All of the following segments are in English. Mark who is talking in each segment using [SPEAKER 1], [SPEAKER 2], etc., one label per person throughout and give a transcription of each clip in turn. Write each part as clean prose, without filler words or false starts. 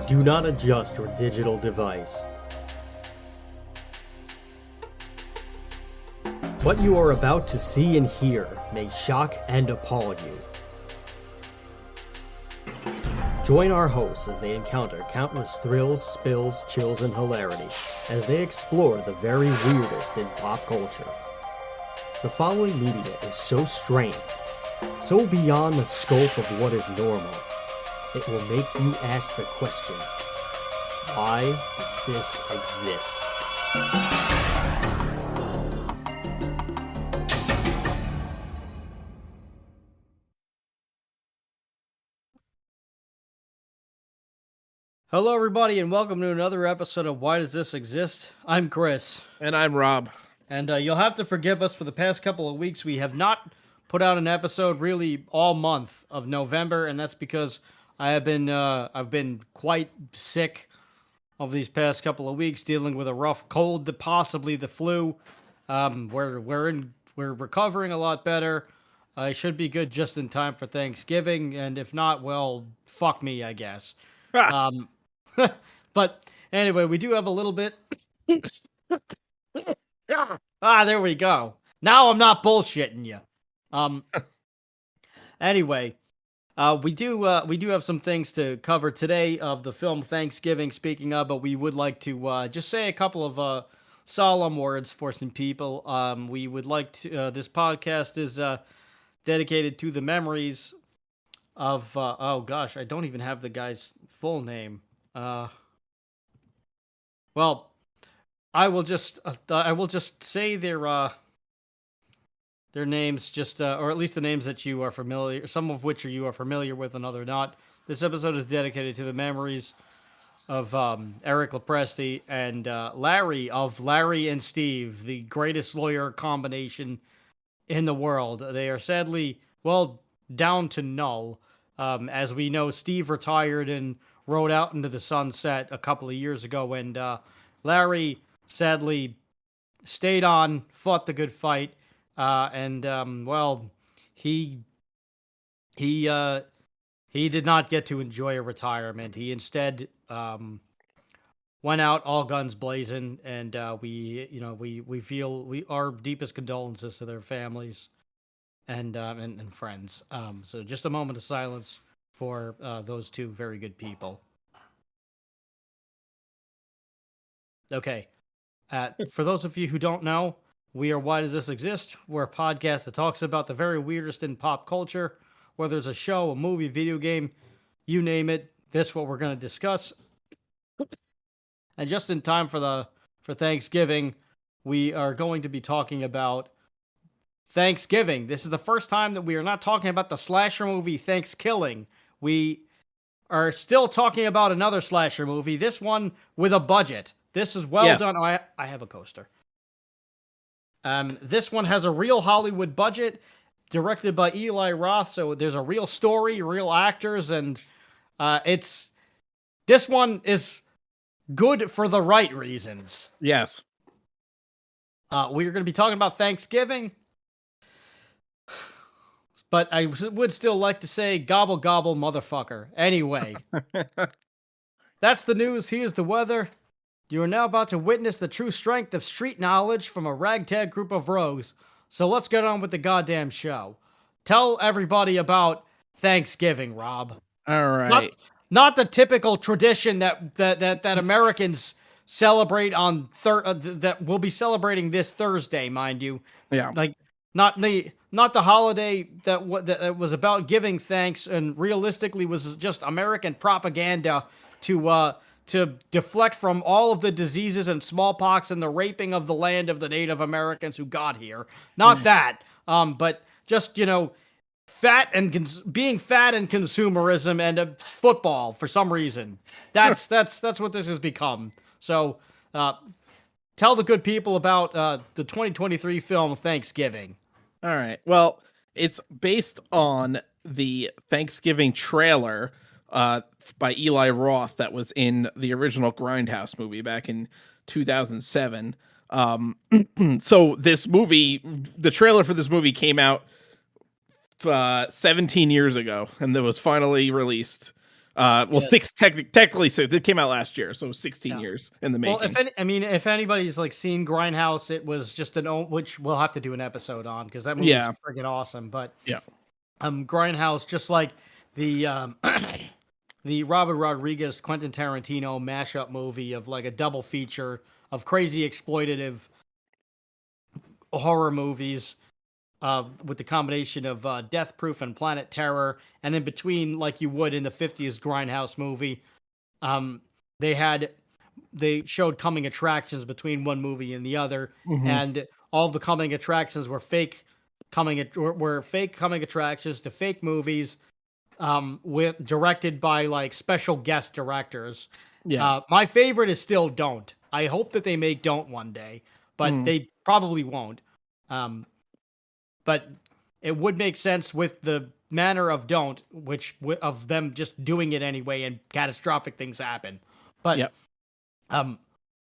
[SPEAKER 1] Do not adjust your digital device. What you are about to see and hear may shock and appall you. Join our hosts as they encounter countless thrills, spills, chills, and hilarity as they explore the very weirdest in pop culture. The following media is so strange, so beyond the scope of what is normal, it will make you ask the question, why does this exist? Hello, everybody, and welcome to another episode of Why Does This Exist? I'm Chris.
[SPEAKER 2] And I'm Rob.
[SPEAKER 1] And you'll have to forgive us for the past couple of weeks. We have not put out an episode really all month of November, and that's because I've been quite sick of these past couple of weeks, dealing with a rough cold, possibly the flu. We're recovering a lot better. I should be good just in time for Thanksgiving, and if not, well, fuck me, I guess. But anyway, we do have a little bit. There we go. Now I'm not bullshitting you. Anyway, we do have some things to cover today of the film Thanksgiving. Speaking of, but we would like to just say a couple of solemn words for some people. We would like to. This podcast is dedicated to the memories of. Oh gosh, I don't even have the guy's full name. Well, I will just say their names, just or at least the names that you are familiar, some of which you are familiar with, and other not. This episode is dedicated to the memories of Eric Lepresti and Larry of Larry and Steve, the greatest lawyer combination in the world. They are sadly, well, down to null. As we know, Steve retired and rode out into the sunset a couple of years ago, and Larry sadly stayed on, fought the good fight, and well, he did not get to enjoy a retirement. He instead went out all guns blazing, and we feel our deepest condolences to their families and friends. So just a moment of silence for those two very good people. Okay. For those of you who don't know, we are Why Does This Exist? We're a podcast that talks about the very weirdest in pop culture, whether it's a show, a movie, video game, you name it. This is what we're going to discuss. And just in time for Thanksgiving, we are going to be talking about Thanksgiving. This is the first time that we are not talking about the slasher movie Thanksgiving. We are still talking about another slasher movie, this one with a budget. This is well done. Oh, I have a coaster. This one has a real Hollywood budget, directed by Eli Roth, so there's a real story, real actors, and this one is good for the right reasons.
[SPEAKER 2] Yes.
[SPEAKER 1] We're going to be talking about Thanksgiving, but I would still like to say gobble gobble motherfucker. Anyway, that's the news. Here's the weather. You are now about to witness the true strength of street knowledge from a ragtag group of rogues. So let's get on with the goddamn show. Tell everybody about Thanksgiving, Rob.
[SPEAKER 2] All right.
[SPEAKER 1] Not the typical tradition that Americans celebrate on that we'll be celebrating this Thursday, mind you.
[SPEAKER 2] Yeah.
[SPEAKER 1] Like not the holiday that was about giving thanks and realistically was just American propaganda to deflect from all of the diseases and smallpox and the raping of the land of the Native Americans who got here. Not that, but just, fat and being fat and consumerism and football for some reason. That's what this has become. So, tell the good people about the 2023 film Thanksgiving.
[SPEAKER 2] All right. Well, it's based on the Thanksgiving trailer by Eli Roth that was in the original Grindhouse movie back in 2007. So this movie, the trailer for this movie came out 17 years ago, and it was finally released Well,
[SPEAKER 1] Yeah,
[SPEAKER 2] six technically six. It came out last year, so 16
[SPEAKER 1] yeah.
[SPEAKER 2] years in the
[SPEAKER 1] Well,
[SPEAKER 2] making.
[SPEAKER 1] if anybody's like seen Grindhouse, it was just which we'll have to do an episode on because that movie's
[SPEAKER 2] Yeah,
[SPEAKER 1] friggin' awesome. But
[SPEAKER 2] yeah.
[SPEAKER 1] Grindhouse, just like the the Robert Rodriguez Quentin Tarantino mashup movie of like a double feature of crazy exploitative horror movies with the combination of Death Proof and Planet Terror, and in between, like you would in the '50s Grindhouse movie, um, they had they showed coming attractions between one movie and the other,
[SPEAKER 2] Hmm.
[SPEAKER 1] and all the coming attractions were were fake coming attractions to fake movies, with directed by like special guest directors.
[SPEAKER 2] Yeah.
[SPEAKER 1] My favorite is still Don't. I hope that they make Don't one day, but
[SPEAKER 2] Mm.
[SPEAKER 1] they probably won't. Um, but it would make sense with the manner of Don't, of them just doing it anyway, and catastrophic things happen. But
[SPEAKER 2] Yep.
[SPEAKER 1] um,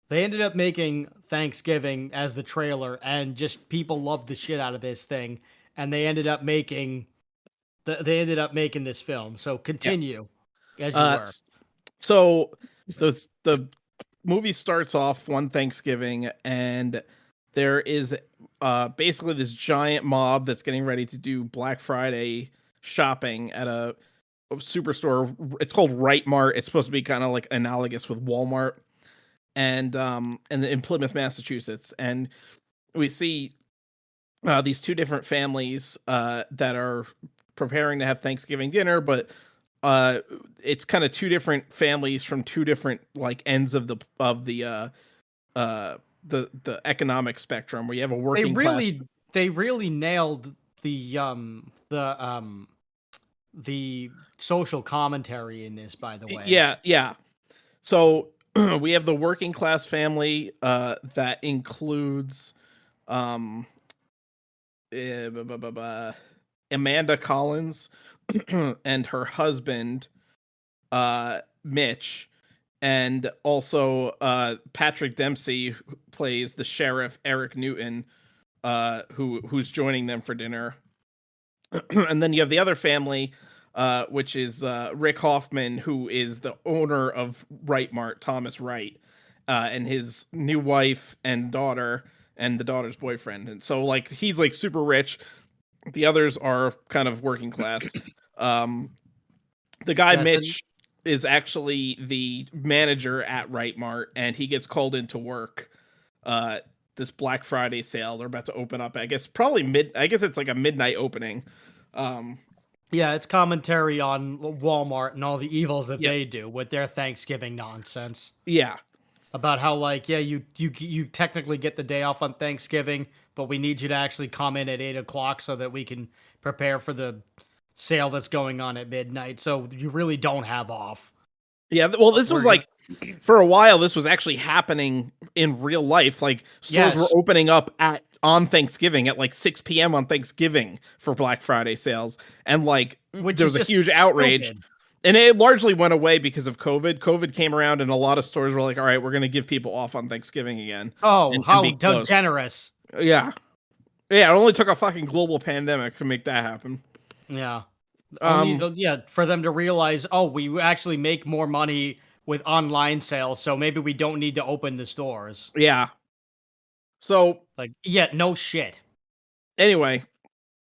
[SPEAKER 1] they ended up making Thanksgiving as the trailer, and just people loved the shit out of this thing, and they ended up making this film. So
[SPEAKER 2] Yep.
[SPEAKER 1] continue as you were.
[SPEAKER 2] So the movie starts off one Thanksgiving, and there is basically this giant mob that's getting ready to do Black Friday shopping at a superstore. It's called Right Mart. It's supposed to be kind of like analogous with Walmart, and in Plymouth, Massachusetts. And we see these two different families that are preparing to have Thanksgiving dinner, but uh it's kind of two different families from two different like ends of uh the economic spectrum, where you have a
[SPEAKER 1] They
[SPEAKER 2] working class.
[SPEAKER 1] really they really nailed the social commentary in this, by the way.
[SPEAKER 2] Yeah, yeah. So we have the working class family that includes um Amanda Collins and her husband Mitch, and also Patrick Dempsey, who plays the sheriff Eric Newton, who's joining them for dinner. And then you have the other family, which is Rick Hoffman, who is the owner of Right Mart, Thomas Wright, and his new wife and daughter, and the daughter's boyfriend. And so like he's like super rich. The others are kind of working class. Um, the guy
[SPEAKER 1] Yes, and
[SPEAKER 2] Mitch is actually the manager at Right Mart, and he gets called into work. Uh, this Black Friday sale they're about to open up. I guess probably mid. I guess it's like a midnight opening. Um,
[SPEAKER 1] yeah, it's commentary on Walmart and all the evils that
[SPEAKER 2] yeah,
[SPEAKER 1] they do with their Thanksgiving nonsense.
[SPEAKER 2] yeah,
[SPEAKER 1] About how like, yeah, you technically get the day off on Thanksgiving, but we need you to actually come in at 8 o'clock so that we can prepare for the sale that's going on at midnight. So you really don't have off.
[SPEAKER 2] yeah. Well,
[SPEAKER 1] But
[SPEAKER 2] this was
[SPEAKER 1] we're gonna
[SPEAKER 2] like for a while. This was actually happening in real life. Like stores were
[SPEAKER 1] Yes,
[SPEAKER 2] opening up at on Thanksgiving at like 6 p.m. on Thanksgiving for Black Friday sales, and like
[SPEAKER 1] which
[SPEAKER 2] there
[SPEAKER 1] is
[SPEAKER 2] was a
[SPEAKER 1] just
[SPEAKER 2] huge outrage.
[SPEAKER 1] stupid.
[SPEAKER 2] And it largely went away because of COVID. COVID came around, and a lot of stores were like, "All right, we're going to give people off on Thanksgiving again,
[SPEAKER 1] Oh,
[SPEAKER 2] and
[SPEAKER 1] how
[SPEAKER 2] be closed."
[SPEAKER 1] generous.
[SPEAKER 2] Yeah, yeah. It only took a fucking global pandemic to make that happen.
[SPEAKER 1] Yeah. Only,
[SPEAKER 2] Um,
[SPEAKER 1] yeah, for them to realize, oh, we actually make more money with online sales, so maybe we don't need to open the stores.
[SPEAKER 2] yeah. So
[SPEAKER 1] Like, yeah, no shit.
[SPEAKER 2] anyway,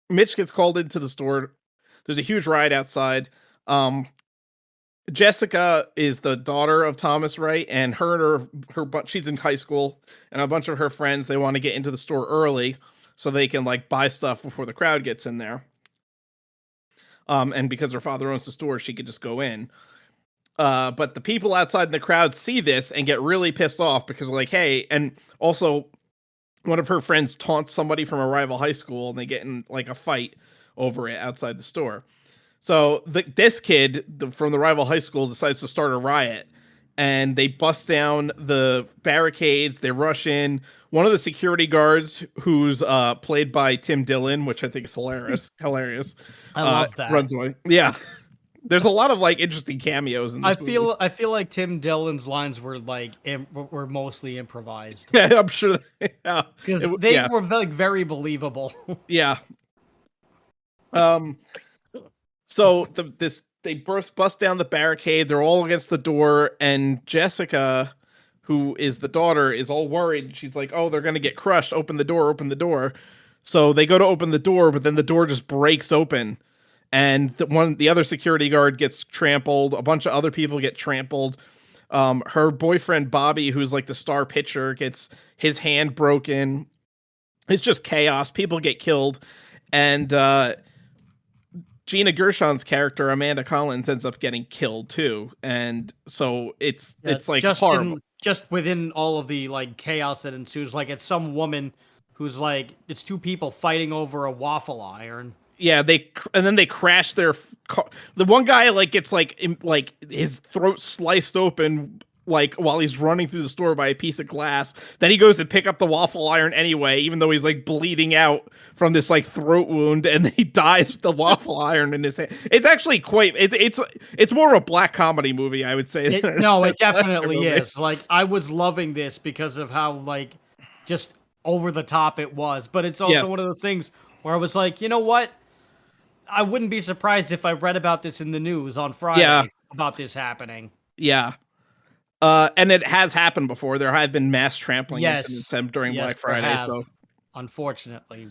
[SPEAKER 2] Mitch gets called into the store. There's a huge riot outside. Um, Jessica is the daughter of Thomas Wright, and she's in high school, and a bunch of her friends they want to get into the store early so they can like buy stuff before the crowd gets in there. And because her father owns the store, she could just go in. But the people outside in the crowd see this and get really pissed off because they're like, "Hey!" And also, one of her friends taunts somebody from a rival high school, and they get in like a fight over it outside the store. So this kid from the rival high school decides to start a riot, and they bust down the barricades. They rush in. One of the security guards, who's played by Tim Dillon, which I think is hilarious,
[SPEAKER 1] I love that.
[SPEAKER 2] runs away. Yeah, there's a lot of like interesting cameos in this movie.
[SPEAKER 1] I feel like Tim Dillon's lines were like were mostly improvised
[SPEAKER 2] Yeah, I'm sure. Yeah,
[SPEAKER 1] because they
[SPEAKER 2] yeah,
[SPEAKER 1] were like very believable.
[SPEAKER 2] yeah. Um, So they bust down the barricade. They're all against the door, and Jessica, who is the daughter, is all worried. She's like, "Oh, they're gonna get crushed. Open the door! Open the door!" So they go to open the door, but then the door just breaks open, and the other security guard gets trampled. A bunch of other people get trampled. Her boyfriend Bobby, who's like the star pitcher, gets his hand broken. It's just chaos. People get killed, and Gina Gershon's character Amanda Collins ends up getting killed too, and so it's like horrible.
[SPEAKER 1] Just within all of the like chaos that ensues, like it's some woman who's like it's two people fighting over a waffle iron.
[SPEAKER 2] Yeah, and then they crash their car. The one guy like gets like his throat sliced open like while he's running through the store by a piece of glass. Then he goes to pick up the waffle iron anyway, even though he's like bleeding out from this like throat wound, and he dies with the waffle iron in his hand. It's actually quite it's more of a black comedy movie, I would say.
[SPEAKER 1] No, it definitely is. Like I was loving this because of how like just over the top it was, but it's also one of those things where I was like, you know what? I wouldn't be surprised if I read about this in the news on Friday about this happening.
[SPEAKER 2] Yeah. And it has happened before. There have been mass trampling incidents during Black Friday. So,
[SPEAKER 1] unfortunately,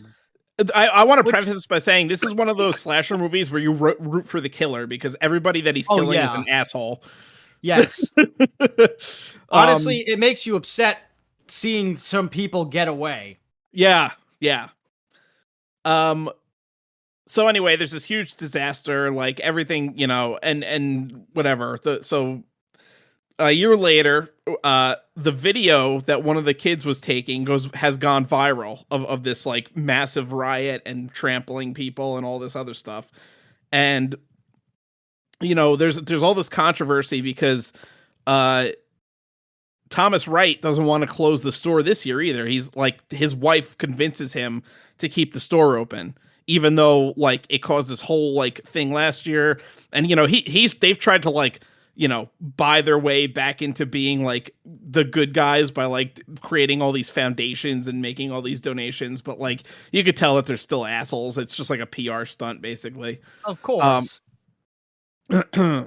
[SPEAKER 2] I want to preface this by saying this is one of those slasher movies where you root for the killer because everybody that he's killing is an asshole.
[SPEAKER 1] Yes. Honestly, it makes you upset seeing some people get away.
[SPEAKER 2] Yeah. Yeah. So anyway, there's this huge disaster, like everything, and whatever. So a year later, the video that one of the kids was taking has gone viral of this like massive riot and trampling people and all this other stuff. And there's all this controversy because Thomas Wright doesn't want to close the store this year either. He's like his wife convinces him to keep the store open, even though like it caused this whole like thing last year. And they've tried to like buy their way back into being like the good guys by like creating all these foundations and making all these donations, but like you could tell that they're still assholes. It's just like a PR stunt basically.
[SPEAKER 1] Of course.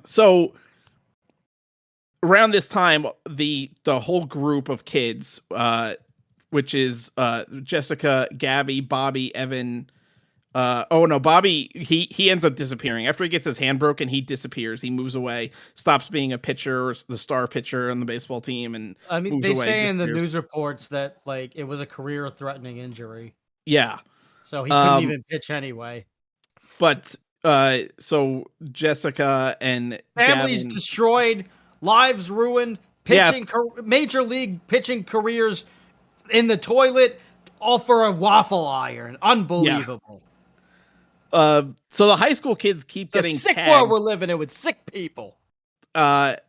[SPEAKER 2] So around this time, the whole group of kids, which is Jessica, Gabby, Bobby, Evan. Bobby, he ends up disappearing. After he gets his hand broken, he disappears. He moves away, stops being a pitcher, the star pitcher on the baseball team, and moves
[SPEAKER 1] they
[SPEAKER 2] away,
[SPEAKER 1] say in the news reports that like it was a career-threatening injury.
[SPEAKER 2] Yeah.
[SPEAKER 1] So he couldn't even pitch anyway.
[SPEAKER 2] But so Jessica and
[SPEAKER 1] families
[SPEAKER 2] Gavin,
[SPEAKER 1] destroyed, lives ruined, pitching major league pitching careers in the toilet, all for a waffle iron. Unbelievable.
[SPEAKER 2] Yeah. So the high school kids keep getting
[SPEAKER 1] sick
[SPEAKER 2] tagged.
[SPEAKER 1] World we're living in with sick people.
[SPEAKER 2] And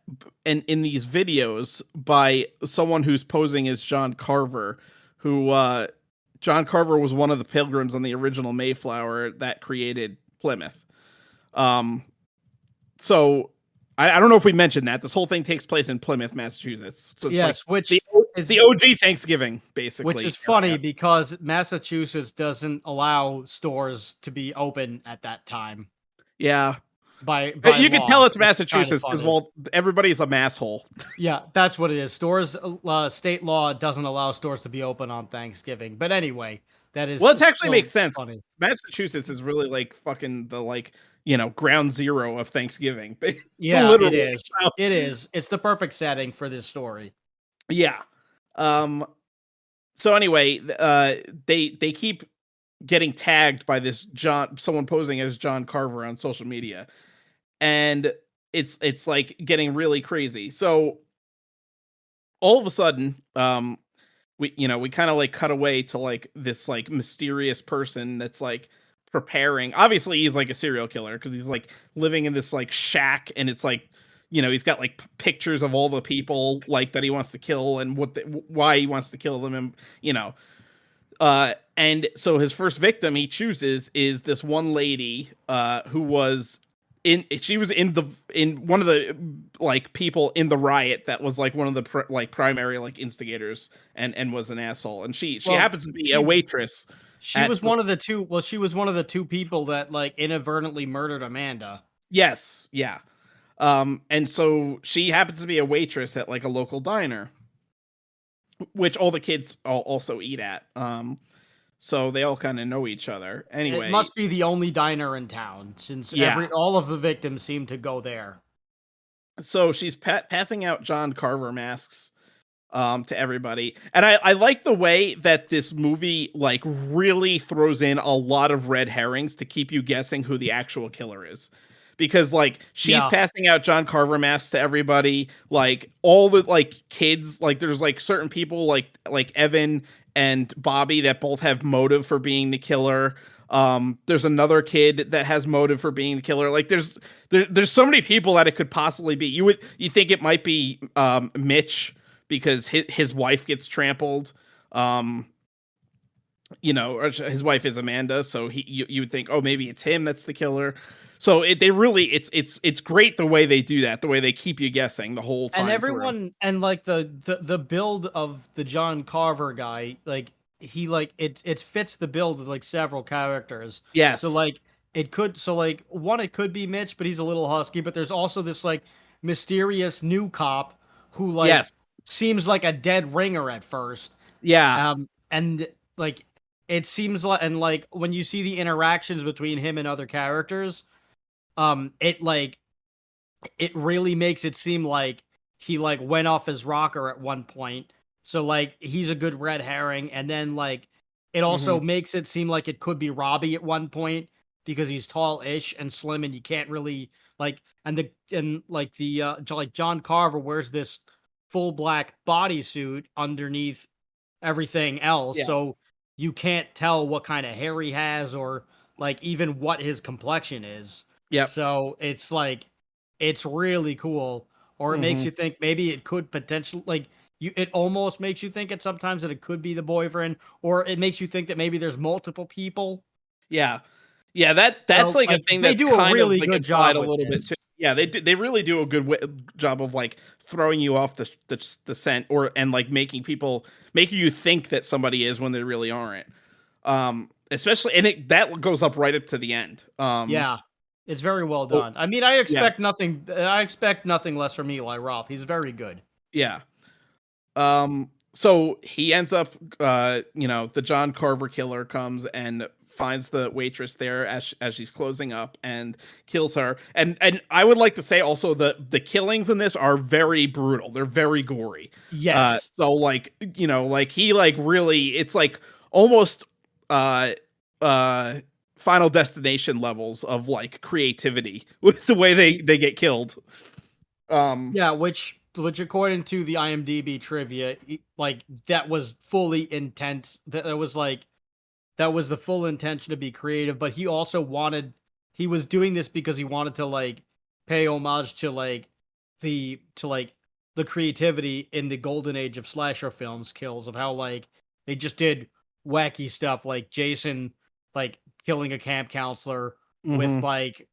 [SPEAKER 2] in these videos by someone who's posing as John Carver, who John Carver was one of the pilgrims on the original Mayflower that created Plymouth. So I don't know if we mentioned that this whole thing takes place in Plymouth, Massachusetts. So it's like
[SPEAKER 1] which is
[SPEAKER 2] the OG Thanksgiving, basically.
[SPEAKER 1] Which is funny because Massachusetts doesn't allow stores to be open at that time.
[SPEAKER 2] Yeah.
[SPEAKER 1] By
[SPEAKER 2] you
[SPEAKER 1] law.
[SPEAKER 2] can tell it's Massachusetts because everybody's a masshole.
[SPEAKER 1] Yeah, that's what it is. Stores, state law doesn't allow stores to be open on Thanksgiving. But anyway, that is
[SPEAKER 2] it actually makes sense.
[SPEAKER 1] Funny.
[SPEAKER 2] Massachusetts is really like fucking the ground zero of Thanksgiving.
[SPEAKER 1] Yeah, literally. It is. It is. It's the perfect setting for this story.
[SPEAKER 2] Yeah. So anyway, they keep getting tagged by this someone posing as John Carver on social media, and it's like getting really crazy. So all of a sudden, we kind of like cut away to like this like mysterious person that's like preparing. Obviously, he's like a serial killer because he's like living in this like shack, and it's like he's got like pictures of all the people like that he wants to kill and why he wants to kill them, and and so his first victim he chooses is this one lady who was in one of the like people in the riot that was like one of the primary like instigators and was an asshole, and she happens to be a waitress.
[SPEAKER 1] She was one of the two. Well, she was one of the two people that like inadvertently murdered Amanda.
[SPEAKER 2] Yes, yeah. And so she happens to be a waitress at like a local diner, which all the kids also eat at. So they all kind of know each other.
[SPEAKER 1] It
[SPEAKER 2] Anyway,
[SPEAKER 1] must be the only diner in town since
[SPEAKER 2] yeah.
[SPEAKER 1] all of the victims seem to go there.
[SPEAKER 2] So she's passing out John Carver masks to everybody. And I like the way that this movie like really throws in a lot of red herrings to keep you guessing who the actual killer is. Because like she's
[SPEAKER 1] Yeah.
[SPEAKER 2] passing out John Carver masks to everybody, like all the like kids, like there's like certain people like Evan and Bobby that both have motive for being the killer. There's another kid that has motive for being the killer. Like there's so many people that it could possibly be. You think it might be Mitch because his wife gets trampled. Um, or his wife is Amanda, so you would think, oh, maybe it's him that's the killer. So it's great the way they do that, the way they keep you guessing the whole
[SPEAKER 1] And
[SPEAKER 2] time through.
[SPEAKER 1] everyone and like the build of the John Carver guy, like he like it fits the build of like several characters. So
[SPEAKER 2] Yes,
[SPEAKER 1] like one it could be Mitch, but he's a little husky, but there's also this like mysterious new cop who like
[SPEAKER 2] yes,
[SPEAKER 1] seems like a dead ringer at first.
[SPEAKER 2] yeah,
[SPEAKER 1] And like it seems like and like when you see the interactions between him and other characters, it like it really makes it seem like he like went off his rocker at one point. So like he's a good red herring, and then like it
[SPEAKER 2] hmm
[SPEAKER 1] also makes it seem like it could be Robbie at one point because he's tall-ish and slim, and you can't really like and like the like John Carver wears this full black bodysuit underneath everything else,
[SPEAKER 2] yeah,
[SPEAKER 1] so you can't tell what kind of hair he has or like even what his complexion is.
[SPEAKER 2] yep,
[SPEAKER 1] So it's like it's really cool, or it makes
[SPEAKER 2] hmm
[SPEAKER 1] you think maybe it could potentially like you. It almost makes you think it sometimes that it could be the boyfriend, or it makes you think that maybe there's multiple people.
[SPEAKER 2] yeah, yeah. That's
[SPEAKER 1] So
[SPEAKER 2] like a
[SPEAKER 1] like
[SPEAKER 2] thing
[SPEAKER 1] they
[SPEAKER 2] that's
[SPEAKER 1] do a
[SPEAKER 2] kind of
[SPEAKER 1] really
[SPEAKER 2] like
[SPEAKER 1] good
[SPEAKER 2] implied
[SPEAKER 1] job
[SPEAKER 2] a
[SPEAKER 1] with
[SPEAKER 2] little bit
[SPEAKER 1] this.
[SPEAKER 2] too. Yeah, they really do a good job of like throwing you off the scent or and like making you think that somebody is when they really aren't. Especially and it that goes up right up to the end.
[SPEAKER 1] Yeah, it's very well
[SPEAKER 2] Oh,
[SPEAKER 1] done. I mean,
[SPEAKER 2] yeah,
[SPEAKER 1] I expect nothing less from Eli Roth. He's very good.
[SPEAKER 2] yeah. So he ends up, the John Carver killer comes and finds the waitress there as she's closing up and kills her. And I would like to say also the killings in this are very brutal. They're very gory.
[SPEAKER 1] Yes.
[SPEAKER 2] So like like he like really it's like almost uh uh Final Destination levels of like creativity with the way they get killed. Um,
[SPEAKER 1] Yeah, which according to the IMDb trivia, like that was fully intent. That was like that was the full intention to be creative. But he also wanted he was doing this because he wanted to like pay homage to like the creativity in the golden age of slasher films, kills of how like they just did wacky stuff like Jason like killing a camp counselor with
[SPEAKER 2] mhm,
[SPEAKER 1] like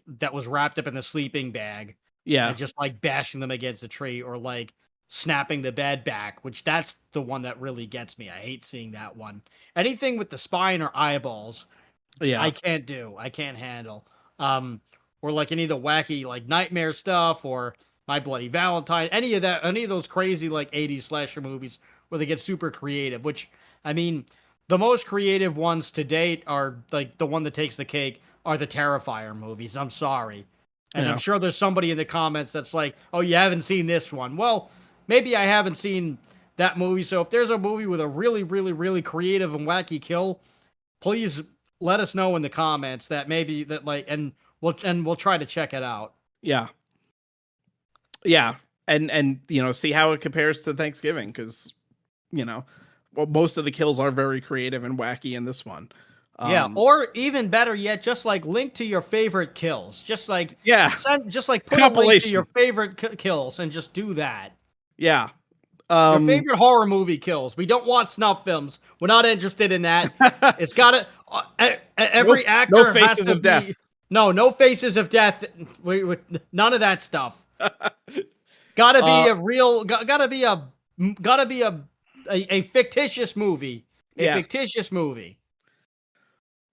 [SPEAKER 1] that was wrapped up in the sleeping bag
[SPEAKER 2] yeah.
[SPEAKER 1] and just like bashing them against a tree or like snapping the bed back, which that's the one that really gets me. I hate seeing that one. Anything with the spine or eyeballs,
[SPEAKER 2] Yeah.
[SPEAKER 1] I can't do. I can't handle. Um, or like any of the wacky like nightmare stuff or My Bloody Valentine, any of that, any of those crazy like 80s slasher movies where they get super creative, which I mean, the most creative ones to date are like the one that takes the cake are the Terrifier movies. I'm sorry. And I'm
[SPEAKER 2] Yeah.
[SPEAKER 1] sure there's somebody in the comments that's like, "Oh, you haven't seen this one." Well, maybe I haven't seen that movie. So if there's a movie with a really, really, really creative and wacky kill, please let us know in the comments that maybe that like and we'll try to check it out.
[SPEAKER 2] Yeah. Yeah. And see how it compares to Thanksgiving because, you know, well, most of the kills are very creative and wacky in this one.
[SPEAKER 1] Yeah,
[SPEAKER 2] Um,
[SPEAKER 1] or even better yet, just like link to your favorite kills.
[SPEAKER 2] yeah,
[SPEAKER 1] Just like put a link to
[SPEAKER 2] compilation.
[SPEAKER 1] your favorite kills and just do that.
[SPEAKER 2] Yeah.
[SPEAKER 1] Your
[SPEAKER 2] Um,
[SPEAKER 1] favorite horror movie kills. We don't want snuff films. We're not interested in that. It's got to
[SPEAKER 2] no,
[SPEAKER 1] every
[SPEAKER 2] no
[SPEAKER 1] actor has
[SPEAKER 2] faces
[SPEAKER 1] to
[SPEAKER 2] of
[SPEAKER 1] be
[SPEAKER 2] death.
[SPEAKER 1] no faces of death. We none of that stuff. Got to be
[SPEAKER 2] uh,
[SPEAKER 1] a real. Got to be a. Got to be a fictitious movie. A
[SPEAKER 2] yes.
[SPEAKER 1] fictitious movie.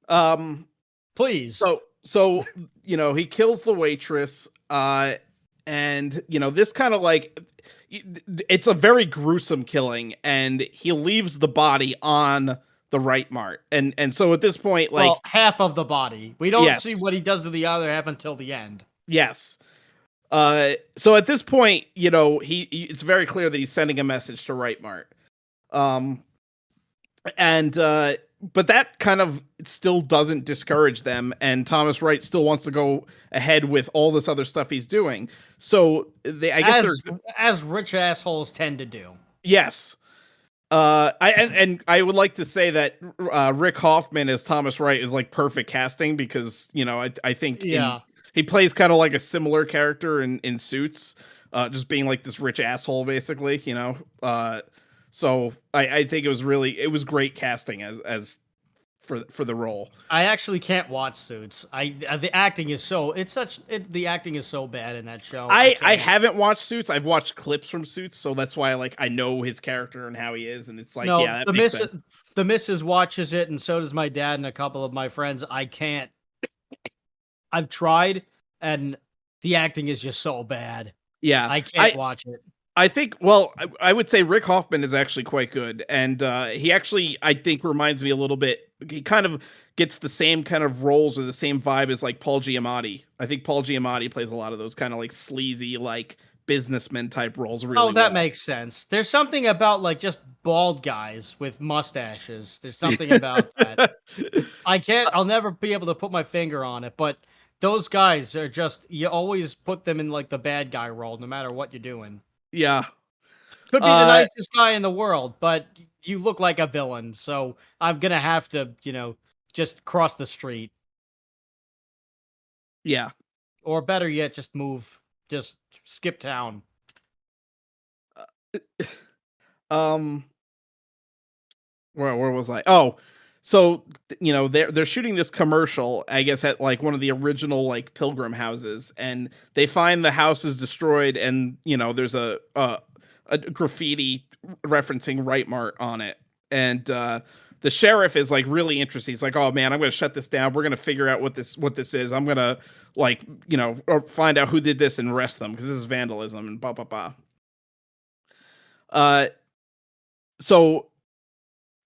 [SPEAKER 2] Um,
[SPEAKER 1] Please.
[SPEAKER 2] so so he kills the waitress, and this kind of like it's a very gruesome killing, and he leaves the body on the right mart, and so at this point, like,
[SPEAKER 1] Well, half of the body. We don't
[SPEAKER 2] yes,
[SPEAKER 1] see what he does to the other half until the end.
[SPEAKER 2] yes. So at this point, it's very clear that he's sending a message to Right Mart. Um, and but that kind of still doesn't discourage them, and Thomas Wright still wants to go ahead with all this other stuff he's doing. So I guess they're,
[SPEAKER 1] As rich assholes tend to do.
[SPEAKER 2] yes. And I would like to say that Rick Hoffman as Thomas Wright is like perfect casting, because I think
[SPEAKER 1] Yeah.
[SPEAKER 2] he plays kind of like a similar character in Suits, just being like this rich asshole basically. So I think it was great casting as for the role.
[SPEAKER 1] I actually can't watch Suits. The acting is the acting is so bad in that show. I
[SPEAKER 2] I
[SPEAKER 1] can't.
[SPEAKER 2] haven't watched Suits. I've watched clips from Suits, so that's why I know his character and how he is, and it's like, yeah,
[SPEAKER 1] No,
[SPEAKER 2] that makes sense.
[SPEAKER 1] the missus watches it, and so does my dad and a couple of my friends. I can't. I've tried, and the acting is just so bad.
[SPEAKER 2] Yeah,
[SPEAKER 1] I can't watch it.
[SPEAKER 2] I think, well, I would say Rick Hoffman is actually quite good, and he actually, I think, reminds me a little bit. He kind of gets the same kind of roles or the same vibe as like Paul Giamatti. I think Paul Giamatti plays a lot of those kind of like sleazy, like businessman type roles
[SPEAKER 1] Oh,
[SPEAKER 2] really
[SPEAKER 1] that
[SPEAKER 2] well.
[SPEAKER 1] makes sense. There's something about like just bald guys with mustaches. There's something about that. I'll never be able to put my finger on it, but those guys are just, you always put them in like the bad guy role, no matter what you're doing.
[SPEAKER 2] Yeah.
[SPEAKER 1] Could be the
[SPEAKER 2] Uh,
[SPEAKER 1] nicest guy in the world, but you look like a villain, so I'm gonna have to, just cross the street.
[SPEAKER 2] yeah.
[SPEAKER 1] Or better yet, just skip town.
[SPEAKER 2] Um, where was I? Oh, so they're shooting this commercial, I guess, at like one of the original like pilgrim houses, and they find the house is destroyed, and there's a graffiti referencing Right Mart on it, and the sheriff is like really interested. He's like, "Oh man, I'm going to shut this down. We're going to figure out what this is. I'm going to like find out who did this and arrest them, because this is vandalism and blah blah blah." Uh, so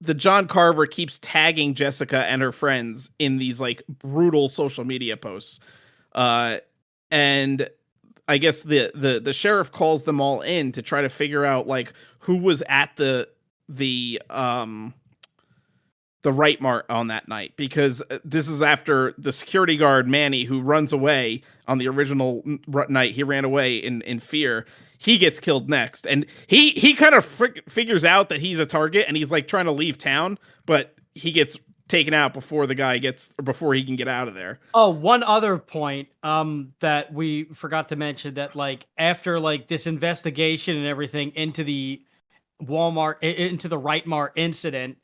[SPEAKER 2] the John Carver keeps tagging Jessica and her friends in these like brutal social media posts. And I guess the sheriff calls them all in to try to figure out like who was at the Right Mart on that night, because this is after the security guard Manny, who runs away on the original night. He ran away in fear. He gets killed next, and he kind of figures out that he's a target, and he's like trying to leave town, but he gets taken out before he can get out of there.
[SPEAKER 1] Oh, one other point that we forgot to mention, that like after like this investigation and everything into the into the Right Mart incident,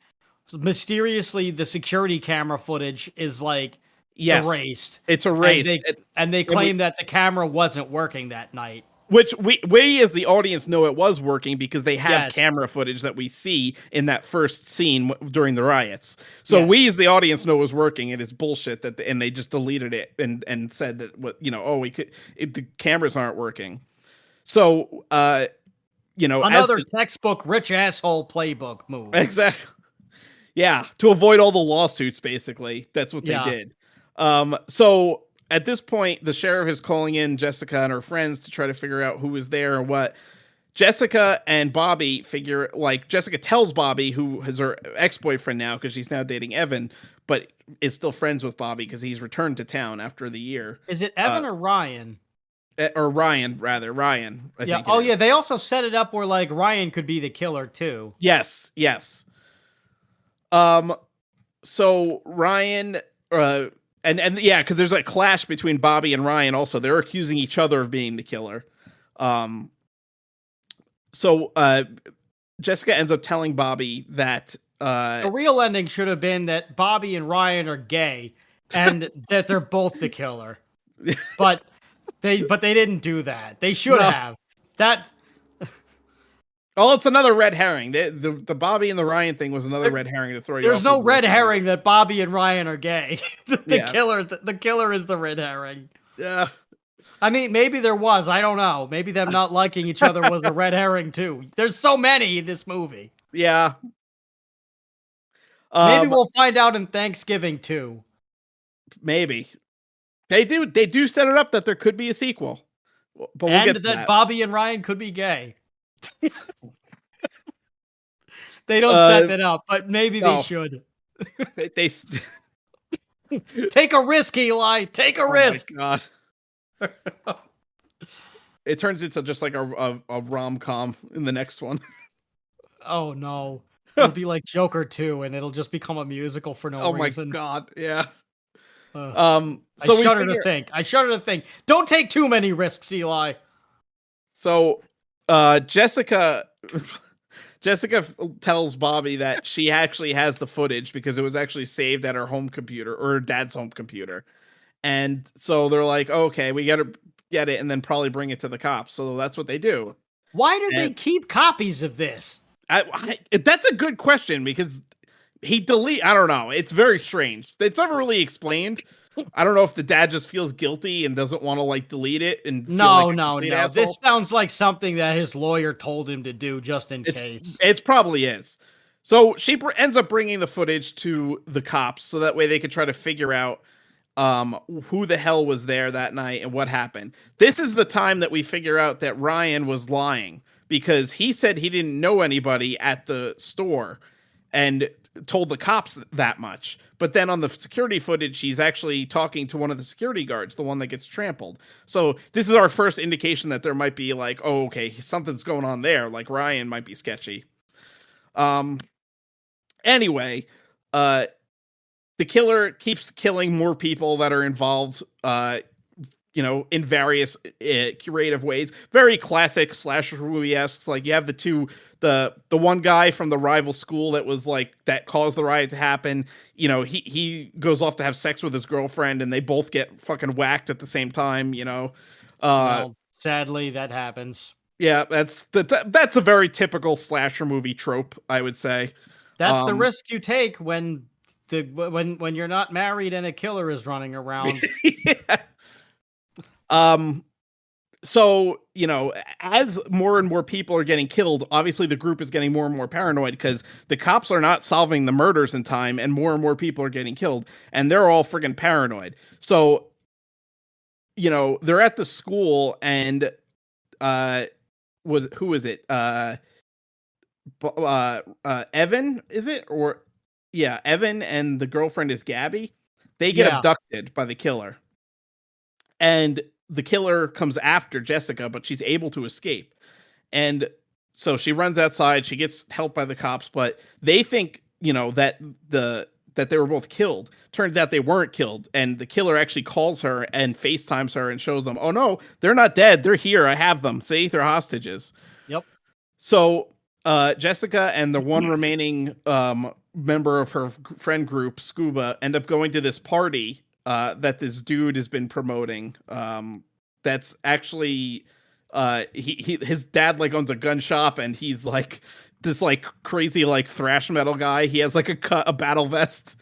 [SPEAKER 1] mysteriously the security camera footage is like
[SPEAKER 2] Yes,
[SPEAKER 1] erased,
[SPEAKER 2] it's
[SPEAKER 1] and
[SPEAKER 2] erased,
[SPEAKER 1] they claim that the camera wasn't working that night.
[SPEAKER 2] which we as the audience know it was working, because they have
[SPEAKER 1] Yes.
[SPEAKER 2] camera footage that we see in that first scene during the riots. So
[SPEAKER 1] Yes.
[SPEAKER 2] we as the audience know it was working, and it's bullshit and they just deleted it and said that the cameras aren't working. So as
[SPEAKER 1] Another
[SPEAKER 2] the
[SPEAKER 1] textbook rich asshole playbook move.
[SPEAKER 2] exactly, yeah, to avoid all the lawsuits, basically. That's what they
[SPEAKER 1] Yeah.
[SPEAKER 2] did. So at this point, the sheriff is calling in Jessica and her friends to try to figure out who was there and what. Jessica and Bobby figure, like, Jessica tells Bobby, who is her ex-boyfriend now because she's now dating Evan, but is still friends with Bobby because he's returned to town after the year.
[SPEAKER 1] Is it
[SPEAKER 2] Uh,
[SPEAKER 1] Evan or Ryan?
[SPEAKER 2] or Ryan, rather. Ryan, I
[SPEAKER 1] Yeah.
[SPEAKER 2] think it
[SPEAKER 1] Oh,
[SPEAKER 2] is.
[SPEAKER 1] yeah. They also set it up where like Ryan could be the killer too.
[SPEAKER 2] Yes, yes. Um, so Ryan, uh, and yeah, because there's a clash between Bobby and Ryan. Also, they're accusing each other of being the killer. Um, so Jessica ends up telling Bobby that
[SPEAKER 1] The real ending should have been that Bobby and Ryan are gay and that they're both the killer. But they didn't do that. They should
[SPEAKER 2] no,
[SPEAKER 1] have. That
[SPEAKER 2] Oh, it's another red herring. The Bobby and the Ryan thing was another red herring to throw you
[SPEAKER 1] There's
[SPEAKER 2] off. With
[SPEAKER 1] no
[SPEAKER 2] the red
[SPEAKER 1] red herring that Bobby and Ryan are gay.
[SPEAKER 2] Yeah.
[SPEAKER 1] The killer is the red herring.
[SPEAKER 2] Yeah.
[SPEAKER 1] I mean, maybe there was. I don't know. Maybe them not liking each other was a red herring too. There's so many in this movie.
[SPEAKER 2] Yeah.
[SPEAKER 1] Maybe
[SPEAKER 2] Um,
[SPEAKER 1] we'll find out in Thanksgiving too.
[SPEAKER 2] maybe they do set it up that there could be a sequel, but we'll
[SPEAKER 1] And
[SPEAKER 2] get to
[SPEAKER 1] that
[SPEAKER 2] that.
[SPEAKER 1] Bobby and Ryan could be gay. They don't set
[SPEAKER 2] Uh,
[SPEAKER 1] that up, but maybe they
[SPEAKER 2] no,
[SPEAKER 1] should.
[SPEAKER 2] they
[SPEAKER 1] Take a risk, Eli. Take a
[SPEAKER 2] oh my
[SPEAKER 1] risk.
[SPEAKER 2] god, it turns into just like a rom-com in the next one.
[SPEAKER 1] Oh no. It'll be like Joker 2 and it'll just become a musical for no
[SPEAKER 2] Oh my
[SPEAKER 1] reason.
[SPEAKER 2] god, yeah.
[SPEAKER 1] Ugh. I
[SPEAKER 2] So we
[SPEAKER 1] shudder to
[SPEAKER 2] figure
[SPEAKER 1] think. I shudder to think. Don't take too many risks, Eli.
[SPEAKER 2] so Jessica tells Bobby that she actually has the footage because it was actually saved at her home computer or her dad's home computer. And so they're like, okay, we got to get it and then probably bring it to the cops. So that's what they do.
[SPEAKER 1] Why do they
[SPEAKER 2] And
[SPEAKER 1] keep copies of this?
[SPEAKER 2] that's a good question because I don't know. It's very strange. It's never really explained. I don't know if the dad just feels guilty and doesn't want to like delete it and feel like
[SPEAKER 1] No,
[SPEAKER 2] a
[SPEAKER 1] no,
[SPEAKER 2] complete
[SPEAKER 1] no. This
[SPEAKER 2] asshole.
[SPEAKER 1] sounds like something that his lawyer told him to do just in
[SPEAKER 2] It's
[SPEAKER 1] case.
[SPEAKER 2] it's probably is. So she ends up bringing the footage to the cops so that way they could try to figure out who the hell was there that night and what happened. This is the time that we figure out that Ryan was lying because he said he didn't know anybody at the store and told the cops that much. But then on the security footage, she's actually talking to one of the security guards, the one that gets trampled. So this is our first indication that there might be like, oh, okay, something's going on there. Like Ryan might be sketchy. Um. Anyway, uh, the killer keeps killing more people that are involved. In various creative ways. Very classic slasher movie-esque. Like you have the one guy from the rival school that was like that caused the riot to happen. He goes off to have sex with his girlfriend, and they both get fucking whacked at the same time.
[SPEAKER 1] Well, sadly, that happens.
[SPEAKER 2] Yeah, that's a very typical slasher movie trope, I would say.
[SPEAKER 1] That's the
[SPEAKER 2] Um,
[SPEAKER 1] risk you take when you're not married and a killer is running around.
[SPEAKER 2] yeah. Um, so as more and more people are getting killed, obviously the group is getting more and more paranoid because the cops are not solving the murders in time and more people are getting killed and they're all friggin' paranoid. So they're at the school and who is it Evan, is it? Or yeah, Evan and the girlfriend is Gabby. They get
[SPEAKER 1] Yeah.
[SPEAKER 2] abducted by the killer. And the killer comes after Jessica, but she's able to escape. And so she runs outside, she gets helped by the cops, but they think, that they were both killed. Turns out they weren't killed, and the killer actually calls her and FaceTimes her and shows them, "Oh no, they're not dead. They're here. I have them. See? They're hostages."
[SPEAKER 1] Yep.
[SPEAKER 2] So, Jessica and the one remaining member of her friend group, Scuba, end up going to this party that this dude has been promoting. That's actually his dad like owns a gun shop, and he's like this like crazy like thrash metal guy. He has like a battle vest.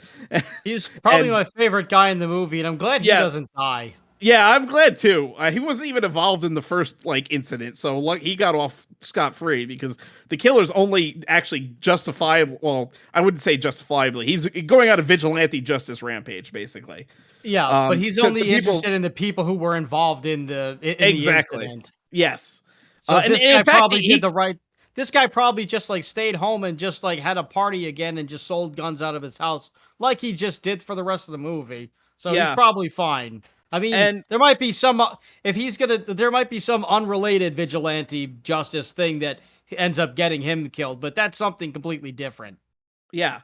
[SPEAKER 1] He's probably
[SPEAKER 2] And
[SPEAKER 1] my favorite guy in the movie, and I'm glad he
[SPEAKER 2] yeah,
[SPEAKER 1] doesn't die.
[SPEAKER 2] yeah, I'm glad too. He wasn't even involved in the first like incident, so like he got off scot free because the killer's only actually justifiable. Well, I wouldn't say justifiably. He's going on a vigilante justice rampage, basically.
[SPEAKER 1] Yeah, but he's
[SPEAKER 2] To
[SPEAKER 1] only
[SPEAKER 2] people
[SPEAKER 1] interested in the people who were involved in the
[SPEAKER 2] exactly.
[SPEAKER 1] incident.
[SPEAKER 2] Yes,
[SPEAKER 1] So
[SPEAKER 2] and
[SPEAKER 1] this
[SPEAKER 2] in
[SPEAKER 1] guy
[SPEAKER 2] fact,
[SPEAKER 1] probably did the right. This guy probably just like stayed home and just like had a party again and just sold guns out of his house like he just did for the rest of the movie. So he's
[SPEAKER 2] yeah,
[SPEAKER 1] probably fine. I mean,
[SPEAKER 2] and
[SPEAKER 1] there might be some if he's gonna. There might be some unrelated vigilante justice thing that ends up getting him killed, but that's something completely different.
[SPEAKER 2] yeah.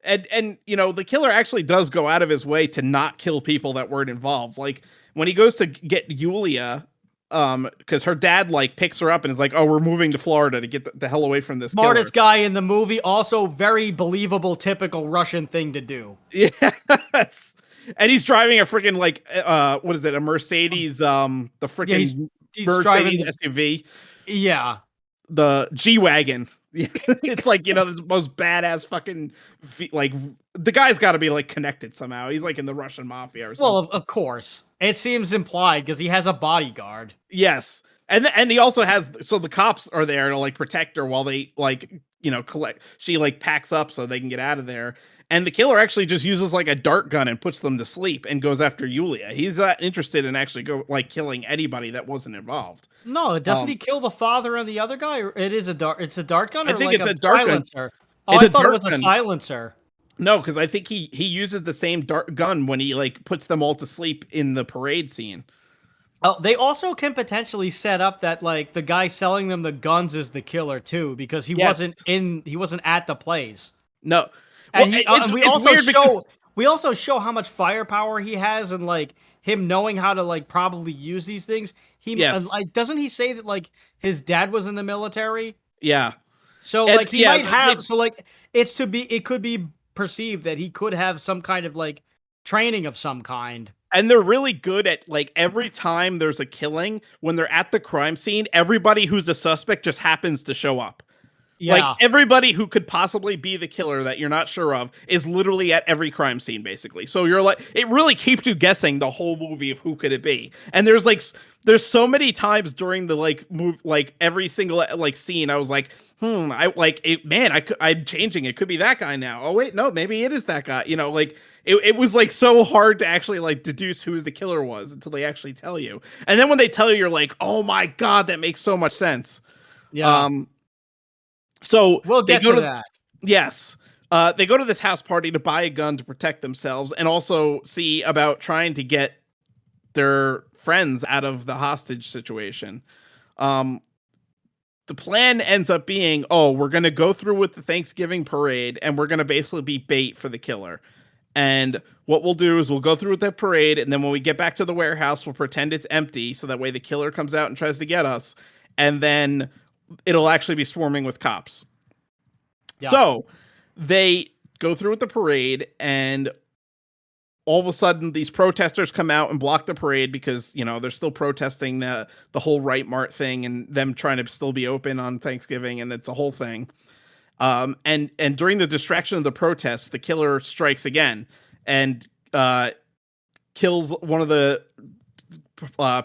[SPEAKER 2] And the killer actually does go out of his way to not kill people that weren't involved. Like when he goes to get Yulia, because her dad like picks her up and is like, "Oh, we're moving to Florida to get the hell away from this killer."
[SPEAKER 1] Smartest guy in the movie, also very believable, typical Russian thing to do.
[SPEAKER 2] Yes, and he's driving a freaking like what is it? A Mercedes, the
[SPEAKER 1] Yeah,
[SPEAKER 2] freaking
[SPEAKER 1] he's driving
[SPEAKER 2] Mercedes
[SPEAKER 1] the
[SPEAKER 2] SUV.
[SPEAKER 1] yeah.
[SPEAKER 2] the G-Wagon. It's like, the most badass fucking like the guy's got to be like connected somehow. He's like in the Russian mafia or
[SPEAKER 1] Well,
[SPEAKER 2] something.
[SPEAKER 1] of course. It seems implied because he has a bodyguard.
[SPEAKER 2] Yes. And he also has, so the cops are there to like protect her while they like, collect, she like packs up so they can get out of there. And the killer actually just uses like a dart gun and puts them to sleep and goes after Yulia. He's not interested in actually killing anybody that wasn't involved.
[SPEAKER 1] No, doesn't he
[SPEAKER 2] Um
[SPEAKER 1] kill the father and the other guy? Or it is a dart. It's a dart gun
[SPEAKER 2] I
[SPEAKER 1] or
[SPEAKER 2] think
[SPEAKER 1] like
[SPEAKER 2] it's
[SPEAKER 1] a
[SPEAKER 2] a dart gun.
[SPEAKER 1] silencer. Oh,
[SPEAKER 2] It's
[SPEAKER 1] I
[SPEAKER 2] a
[SPEAKER 1] thought it
[SPEAKER 2] dart
[SPEAKER 1] was a
[SPEAKER 2] gun.
[SPEAKER 1] silencer.
[SPEAKER 2] No, because I think he uses the same dart gun when he like puts them all to sleep in the parade scene.
[SPEAKER 1] Oh, they also can potentially set up that like the guy selling them the guns is the killer too, because
[SPEAKER 2] Yes.
[SPEAKER 1] he wasn't at the place,
[SPEAKER 2] No. Well,
[SPEAKER 1] and and
[SPEAKER 2] it's weird because
[SPEAKER 1] we also show how much firepower he has and like him knowing how to like probably use these things. He
[SPEAKER 2] yes.
[SPEAKER 1] like doesn't he say that like his dad was in the military,
[SPEAKER 2] Yeah.
[SPEAKER 1] so
[SPEAKER 2] And
[SPEAKER 1] like he
[SPEAKER 2] yeah,
[SPEAKER 1] might have so like it could be perceived that he could have some kind of like training of some kind.
[SPEAKER 2] and they're really good at like every time there's a killing, when they're at the crime scene, everybody who's a suspect just happens to show up. Like
[SPEAKER 1] Yeah,
[SPEAKER 2] everybody who could possibly be the killer that you're not sure of is literally at every crime scene, basically. So you're like, it really keeps you guessing the whole movie of who could it be. And there's like, there's so many times during the like move, like every single like scene, I was like, I like it, man, I'm changing. It could be that guy now. Oh wait, no, maybe it is that guy. Like it was like so hard to actually like deduce who the killer was until they actually tell you. And then when they tell you, you're like, oh my god, that makes so much sense.
[SPEAKER 1] yeah,
[SPEAKER 2] Um, so
[SPEAKER 1] we'll
[SPEAKER 2] they
[SPEAKER 1] get
[SPEAKER 2] go
[SPEAKER 1] to
[SPEAKER 2] to
[SPEAKER 1] that.
[SPEAKER 2] yes, they go to this house party to buy a gun to protect themselves, and also see about trying to get their friends out of the hostage situation. Um, the plan ends up being, oh, we're gonna go through with the Thanksgiving parade, and we're gonna basically be bait for the killer. And what we'll do is we'll go through with that parade, and then when we get back to the warehouse, we'll pretend it's empty, so that way the killer comes out and tries to get us, and then it'll actually be swarming with cops.
[SPEAKER 1] Yeah.
[SPEAKER 2] So they go through with the parade, and all of a sudden these protesters come out and block the parade because they're still protesting the whole Right Mart thing and them trying to still be open on Thanksgiving, and it's a whole thing. And during the distraction of the protests, the killer strikes again and kills one of the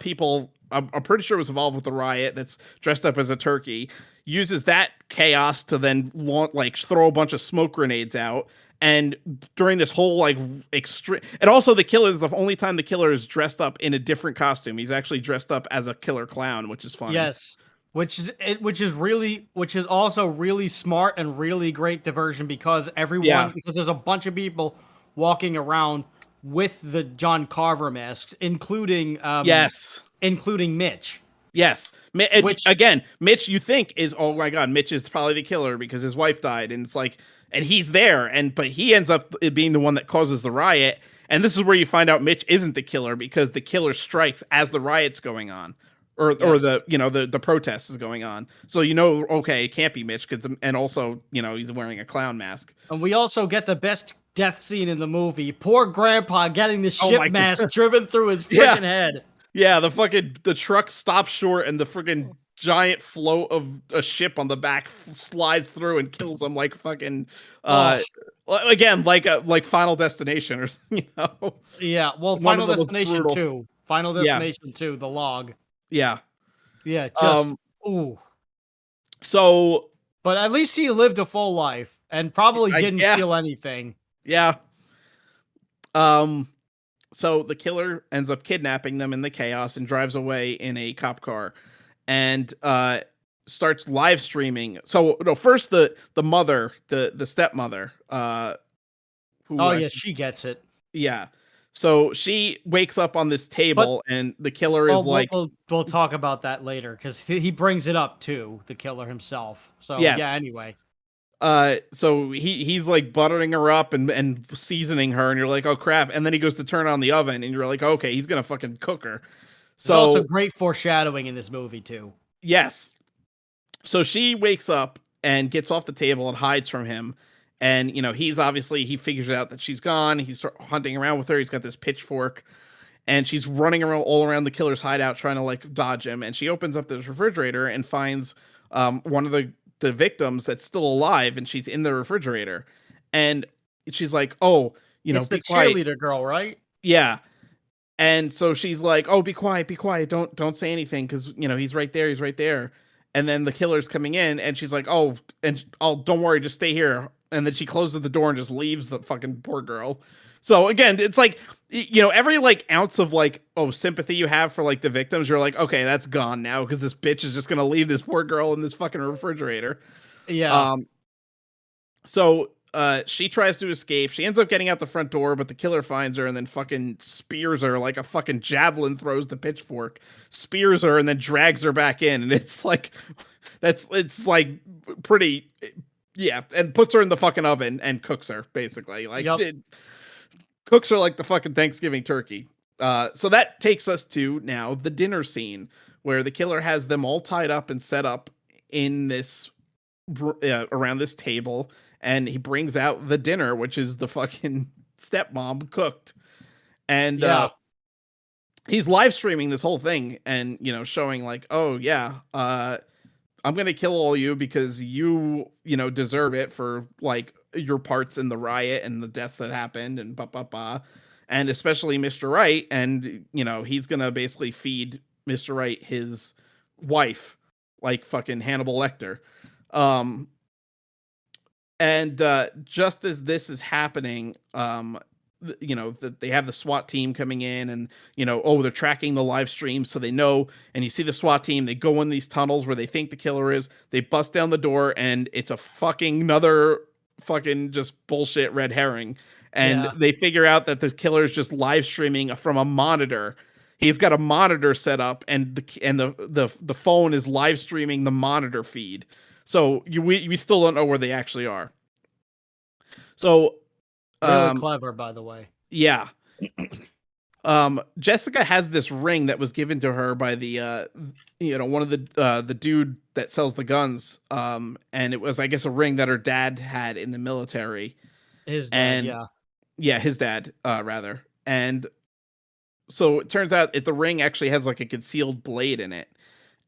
[SPEAKER 2] people I'm pretty sure was involved with the riot, that's dressed up as a turkey, uses that chaos to then throw a bunch of smoke grenades out. And during this whole like extreme, and also the killer is the only time the killer is dressed up in a different costume. He's actually dressed up as a killer clown, which is funny.
[SPEAKER 1] Yes. Which is also really smart and really great diversion
[SPEAKER 2] Yeah.
[SPEAKER 1] because there's a bunch of people walking around with the John Carver masks,
[SPEAKER 2] Yes.
[SPEAKER 1] including Mitch.
[SPEAKER 2] Yes.
[SPEAKER 1] Which
[SPEAKER 2] Again, Mitch, you think is, oh my god, Mitch is probably the killer because his wife died, and it's like, and he's there, but he ends up being the one that causes the riot. And this is where you find out Mitch isn't the killer, because the killer strikes as the riot's going on, or
[SPEAKER 1] yes.
[SPEAKER 2] the protest is going on. So okay, it can't be Mitch, and also he's wearing a clown mask.
[SPEAKER 1] And we also get the best death scene in the movie. Poor grandpa getting the
[SPEAKER 2] Oh
[SPEAKER 1] ship
[SPEAKER 2] my
[SPEAKER 1] mask
[SPEAKER 2] god.
[SPEAKER 1] driven through his
[SPEAKER 2] Yeah.
[SPEAKER 1] freaking head.
[SPEAKER 2] Yeah, the truck stops short, and the freaking giant float of a ship on the back slides through and kills him like fucking
[SPEAKER 1] Oh,
[SPEAKER 2] again, like Final Destination or something.
[SPEAKER 1] yeah. Well,
[SPEAKER 2] One of the most brutal.
[SPEAKER 1] Final
[SPEAKER 2] Yeah.
[SPEAKER 1] Destination 2, the log.
[SPEAKER 2] Yeah.
[SPEAKER 1] Yeah, just
[SPEAKER 2] Um
[SPEAKER 1] ooh.
[SPEAKER 2] so
[SPEAKER 1] But at least he lived a full life and probably didn't
[SPEAKER 2] yeah.
[SPEAKER 1] feel anything.
[SPEAKER 2] Yeah. Um so the killer ends up kidnapping them in the chaos and drives away in a cop car, and starts live streaming. So no, first the mother, the stepmother, who
[SPEAKER 1] Oh yeah, she gets it.
[SPEAKER 2] yeah. So she wakes up on this
[SPEAKER 1] But
[SPEAKER 2] table, and the killer is
[SPEAKER 1] well,
[SPEAKER 2] like,
[SPEAKER 1] we'll talk about that later because he brings it up too, the killer himself. So yeah.
[SPEAKER 2] yes.
[SPEAKER 1] Anyway,
[SPEAKER 2] So he's like buttering her up and seasoning her, and you're like, oh crap. And then he goes to turn on the oven, and you're like, okay, he's gonna fucking cook her.
[SPEAKER 1] there's also
[SPEAKER 2] So
[SPEAKER 1] great foreshadowing in this movie too.
[SPEAKER 2] yes. So she wakes up and gets off the table and hides from him. And he figures out that she's gone. He's hunting around with her. He's got this pitchfork, and she's running around all around the killer's hideout trying to like dodge him. And she opens up this refrigerator and finds one of the victims that's still alive, and she's in the refrigerator, and she's like, "Oh,
[SPEAKER 1] It's the
[SPEAKER 2] be quiet."
[SPEAKER 1] cheerleader girl, right?
[SPEAKER 2] Yeah, and so she's like, "Oh, be quiet, don't say anything, because he's right there, he's right there." And then the killer's coming in, and she's like, "Oh, and oh, don't worry, just stay here." And then she closes the door and just leaves the fucking poor girl. So again, it's like, every like ounce of like, oh, sympathy you have for like the victims, you're like, okay, that's gone now, because this bitch is just gonna leave this poor girl in this fucking refrigerator.
[SPEAKER 1] Yeah.
[SPEAKER 2] Um, so she tries to escape. She ends up getting out the front door, but the killer finds her and then fucking spears her like a fucking javelin throws the pitchfork, spears her and then drags her back in. And it's like, it's like pretty, yeah, and puts her in the fucking oven and cooks her basically. Like,
[SPEAKER 1] Yep.
[SPEAKER 2] it cooks her like the fucking Thanksgiving turkey. So that takes us to now the dinner scene where the killer has them all tied up and set up in this around this table, and he brings out the dinner, which is the fucking stepmom cooked, and
[SPEAKER 1] Yeah.
[SPEAKER 2] he's live streaming this whole thing, and showing like, oh yeah, I'm gonna kill all you because you deserve it for like your parts in the riot and the deaths that happened and and especially Mr. Wright, and he's gonna basically feed Mr. Wright his wife like fucking Hannibal Lecter. Um, and just as this is happening, that they have the SWAT team coming in, and oh, they're tracking the live stream, so they know. And you see the SWAT team, they go in these tunnels where they think the killer is. They bust down the door, and it's a fucking another fucking just bullshit red herring. And
[SPEAKER 1] Yeah.
[SPEAKER 2] they figure out that the killer is just live streaming from a monitor. He's got a monitor set up, and the phone is live streaming the monitor feed. So we still don't know where they actually are. So
[SPEAKER 1] Really
[SPEAKER 2] um
[SPEAKER 1] clever, by the way.
[SPEAKER 2] yeah. Jessica has this ring that was given to her by the one of the dude that sells the guns. And it was, I guess, a ring that her dad had in the military.
[SPEAKER 1] His dad,
[SPEAKER 2] And
[SPEAKER 1] yeah.
[SPEAKER 2] yeah, his dad, rather. And so it turns out the ring actually has like a concealed blade in it.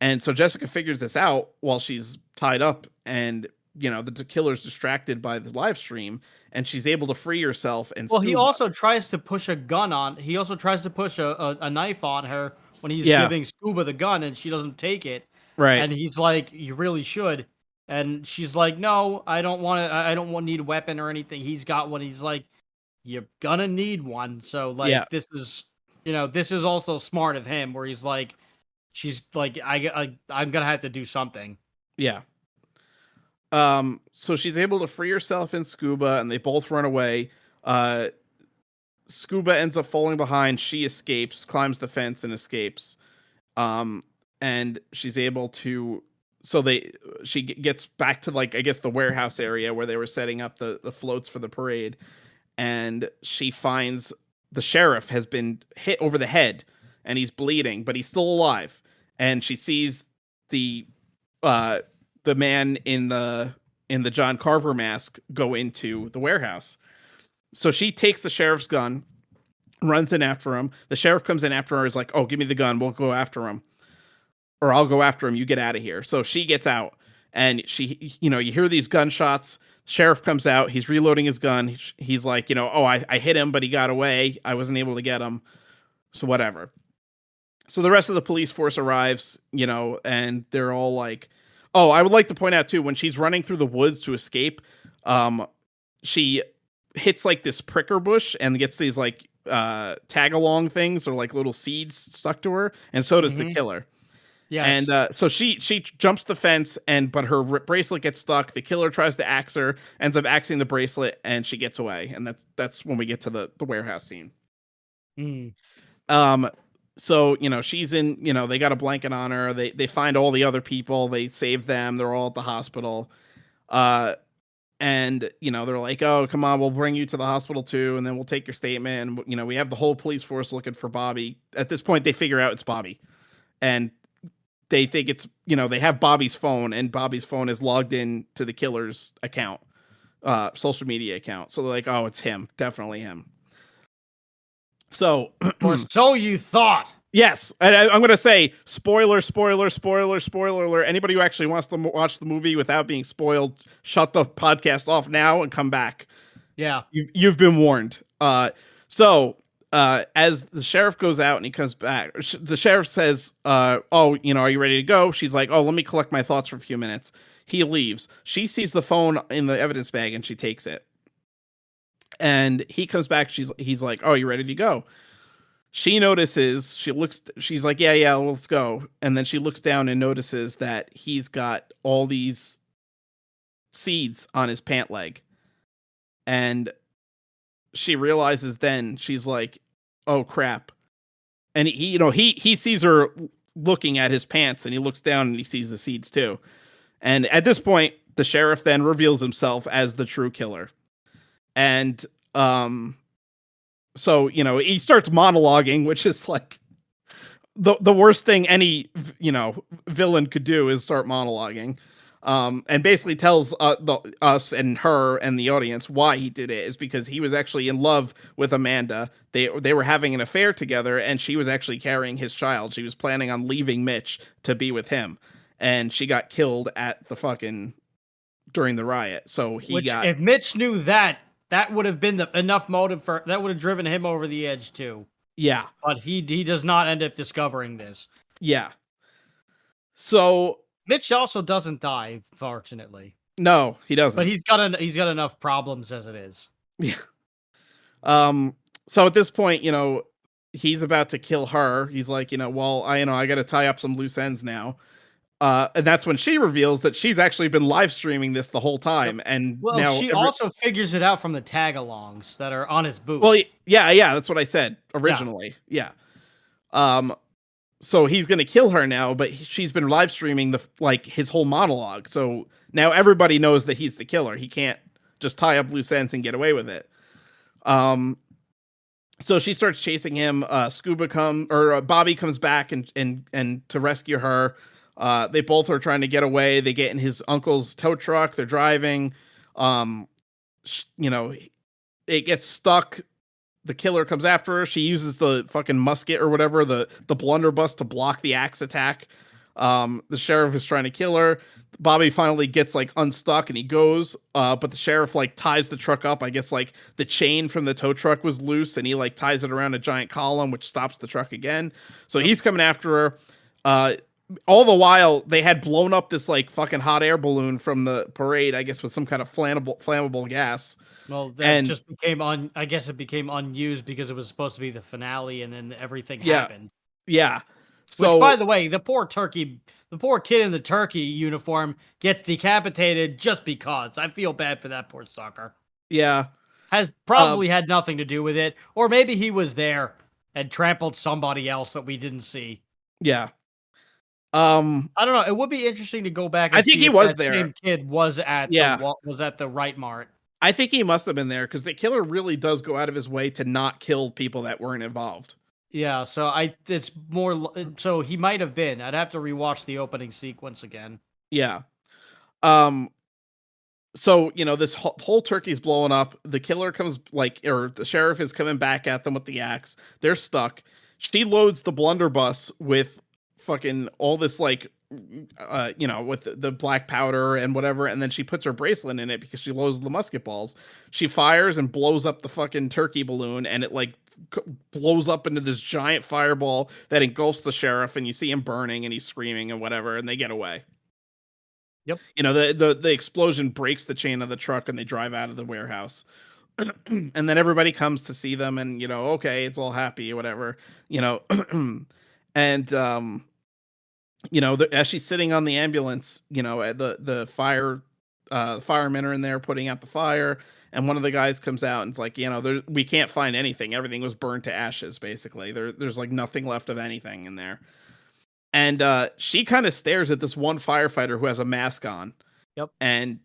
[SPEAKER 2] And so Jessica figures this out while she's tied up, and the killer's distracted by the live stream, and she's able to free herself and
[SPEAKER 1] Well, he
[SPEAKER 2] Scuba.
[SPEAKER 1] also tries to push a gun on. He also tries to push a knife on her when he's
[SPEAKER 2] Yeah,
[SPEAKER 1] giving Scuba the gun, and she doesn't take it.
[SPEAKER 2] right.
[SPEAKER 1] And he's like, "You really should." And she's like, "No, I don't want to. I don't want need a weapon or anything. He's got one." He's like, "You're gonna need one." So
[SPEAKER 2] Yeah,
[SPEAKER 1] like, this is also smart of him, where he's like, she's like, I'm gonna have to do something.
[SPEAKER 2] yeah. So she's able to free herself and Scuba, and they both run away. Uh, Scuba ends up falling behind. She escapes, climbs the fence, and escapes. Um, and she's able to. So she gets back to, like, I guess, the warehouse area where they were setting up the floats for the parade, and she finds the sheriff has been hit over the head, and he's bleeding, but he's still alive. And she sees the uh the man in the John Carver mask go into the warehouse. So she takes the sheriff's gun, runs in after him. The sheriff comes in after her, is like, "Oh, give me the gun. We'll go after him, or I'll go after him. You get out of here." So she gets out, and you hear these gunshots. Sheriff comes out. He's reloading his gun. He's like, "Oh, I hit him, but he got away. I wasn't able to get him. So whatever." So the rest of the police force arrives, and they're all like, oh, I would like to point out too, when she's running through the woods to escape, um, she hits like this pricker bush and gets these like tag along things, or like little seeds stuck to her, and so does the
[SPEAKER 1] Hmm.
[SPEAKER 2] killer. And
[SPEAKER 1] Yes.
[SPEAKER 2] so she jumps the fence, but her bracelet gets stuck. The killer tries to axe her, ends up axing the bracelet, and she gets away. And that's when we get to the warehouse scene.
[SPEAKER 1] Mm.
[SPEAKER 2] Um, so she's in. They got a blanket on her. They find all the other people. They save them. They're all at the hospital. Uh, and they're like, "Oh, come on, we'll bring you to the hospital too, and then we'll take your statement." And we have the whole police force looking for Bobby. At this point, they figure out it's Bobby, and they think it's they have Bobby's phone, and Bobby's phone is logged in to the killer's account, social media account. So they're like, "Oh, it's him, definitely him." So
[SPEAKER 1] Or so you thought.
[SPEAKER 2] Yes, and I'm going to say spoiler, spoiler, spoiler, spoiler alert. Anybody who actually wants to watch the movie without being spoiled, shut the podcast off now and come back.
[SPEAKER 1] Yeah.
[SPEAKER 2] You've been warned. So as the sheriff goes out and he comes back, the sheriff says, "Oh, are you ready to go?" She's like, "Oh, let me collect my thoughts for a few minutes." He leaves. She sees the phone in the evidence bag and she takes it. And he comes back. He's like, "Oh, you ready to go?" She notices. She's like, "Yeah, yeah, well, let's go." And then she looks down and notices that he's got all these seeds on his pant leg, and she realizes then she's like, "Oh crap!" And he sees her looking at his pants, and he looks down and he sees the seeds too. And at this point, the sheriff then reveals himself as the true killer, and um, so he starts monologuing, which is like the worst thing any villain could do is start monologuing, and basically tells us and her and the audience why he did it is because he was actually in love with Amanda. They were having an affair together, and she was actually carrying his child. She was planning on leaving Mitch to be with him, and she got killed at the fucking during the riot. So he
[SPEAKER 1] Which,
[SPEAKER 2] got
[SPEAKER 1] if Mitch knew that, that would have been enough motive for that would have driven him over the edge too.
[SPEAKER 2] yeah,
[SPEAKER 1] But he does not end up discovering this.
[SPEAKER 2] yeah. So
[SPEAKER 1] Mitch also doesn't die, fortunately,
[SPEAKER 2] no, he
[SPEAKER 1] but
[SPEAKER 2] doesn't.
[SPEAKER 1] he's got enough problems as it is.
[SPEAKER 2] Yeah. So at this point, he's about to kill her. He's like, well, I got to tie up some loose ends now. And that's when she reveals that she's actually been live streaming this the whole
[SPEAKER 1] Yep.
[SPEAKER 2] time. And
[SPEAKER 1] Well,
[SPEAKER 2] now,
[SPEAKER 1] she also figures it out from the tag-alongs that are on his
[SPEAKER 2] well,
[SPEAKER 1] booth.
[SPEAKER 2] yeah, yeah, that's what I said
[SPEAKER 1] Yeah.
[SPEAKER 2] originally. Yeah. Um, so he's gonna kill her now, but she's been live streaming his whole monologue. So now everybody knows that he's the killer. He can't just tie up loose ends and get away with it. Um, so she starts chasing him. Bobby comes back and to rescue her. They both are trying to get away. They get in his uncle's tow truck. They're driving. Um, it gets stuck. The killer comes after her. She uses the fucking musket or whatever, the blunderbuss to block the axe attack. The sheriff is trying to kill her. Bobby finally gets unstuck and he goes, but the sheriff ties the truck up. I guess the chain from the tow truck was loose and he ties it around a giant column, which stops the truck again. So
[SPEAKER 1] Yep.
[SPEAKER 2] he's coming after her. All the while they had blown up this fucking hot air balloon from the parade, I guess with some kind of flammable gas.
[SPEAKER 1] Well, that
[SPEAKER 2] And
[SPEAKER 1] just became I guess it became unused because it was supposed to be the finale, and then everything
[SPEAKER 2] yeah,
[SPEAKER 1] happened.
[SPEAKER 2] yeah.
[SPEAKER 1] Which, by
[SPEAKER 2] So
[SPEAKER 1] the way, the poor kid in the turkey uniform gets decapitated just because. I feel bad for that poor sucker.
[SPEAKER 2] yeah.
[SPEAKER 1] Has
[SPEAKER 2] Um,
[SPEAKER 1] probably had nothing to do with it, or maybe he was there and trampled somebody else that we didn't see.
[SPEAKER 2] yeah. Um,
[SPEAKER 1] I don't know. It would be interesting to go back
[SPEAKER 2] I
[SPEAKER 1] and
[SPEAKER 2] think
[SPEAKER 1] see
[SPEAKER 2] he
[SPEAKER 1] if
[SPEAKER 2] was
[SPEAKER 1] that
[SPEAKER 2] there.
[SPEAKER 1] same kid
[SPEAKER 2] Yeah.
[SPEAKER 1] was at the right mart.
[SPEAKER 2] I think he must have been there because the killer really does go out of his way to not kill people that weren't involved.
[SPEAKER 1] Yeah, so it's so he might have been. I'd have to rewatch the opening sequence again.
[SPEAKER 2] Yeah. Um, so this whole turkey's blowing up. The killer comes or the sheriff is coming back at them with the axe. They're stuck. She loads the blunderbuss with fucking all this with the black powder and whatever, and then she puts her bracelet in it because she loads the musket balls. She fires and blows up the fucking turkey balloon, and it blows up into this giant fireball that engulfs the sheriff, and you see him burning and he's screaming and whatever, and they get away.
[SPEAKER 1] Yep.
[SPEAKER 2] The explosion breaks the chain of the truck and they drive out of the warehouse. And then everybody comes to see them, and okay, it's all happy or whatever. And as she's sitting on the ambulance, the firemen are in there putting out the fire, and one of the guys comes out and it's like, we can't find anything. Everything was burned to ashes, basically. There's nothing left of anything in there. And she kind of stares at this one firefighter who has a mask on.
[SPEAKER 1] Yep.
[SPEAKER 2] And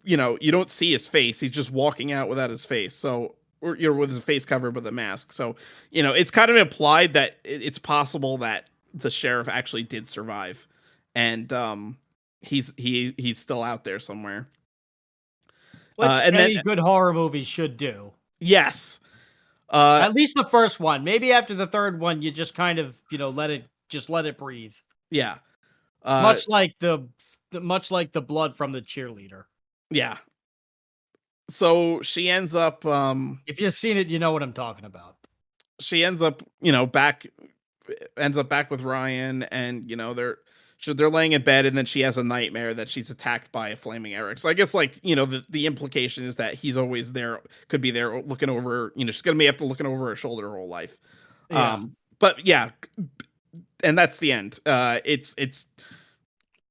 [SPEAKER 2] you don't see his face. He's just walking out without his face. So, or with his face covered with a mask. So, it's kind of implied that it's possible that the sheriff actually did survive, and he's still out there somewhere.
[SPEAKER 1] Which
[SPEAKER 2] And then
[SPEAKER 1] any good horror movie should do.
[SPEAKER 2] yes, Uh,
[SPEAKER 1] At least the first one. Maybe after the third one, you just kind of, let it breathe.
[SPEAKER 2] yeah. Uh,
[SPEAKER 1] Much like the blood from the cheerleader.
[SPEAKER 2] yeah. So
[SPEAKER 1] If you've seen it, you know what I'm talking about.
[SPEAKER 2] she ends up, ends up back with Ryan, and they're laying in bed, and then she has a nightmare that she's attacked by a flaming Eric. So I guess, like, the implication is that he's always there, could be there looking over. She's gonna be have to looking over her shoulder her whole life.
[SPEAKER 1] Yeah.
[SPEAKER 2] But yeah, and that's the end. It's I think it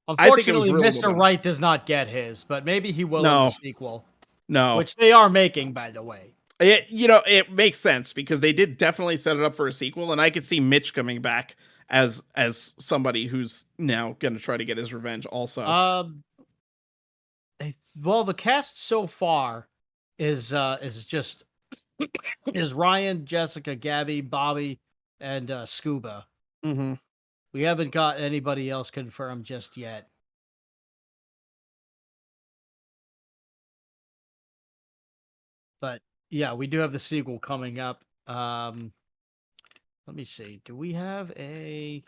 [SPEAKER 2] was
[SPEAKER 1] Unfortunately,
[SPEAKER 2] really well
[SPEAKER 1] Mr.
[SPEAKER 2] done.
[SPEAKER 1] Wright does not get his, but maybe he will in the
[SPEAKER 2] No,
[SPEAKER 1] sequel,
[SPEAKER 2] no.
[SPEAKER 1] which they are making, by the way.
[SPEAKER 2] It makes sense because they did definitely set it up for a sequel, and I could see Mitch coming back as somebody who's now going to try to get his revenge also.
[SPEAKER 1] Um, well, the cast so far is just is Ryan, Jessica, Gabby, Bobby, and Scuba.
[SPEAKER 2] Hmm.
[SPEAKER 1] We haven't got anybody else confirmed just yet. But yeah, we do have the sequel coming up. Let me see. Do we have a?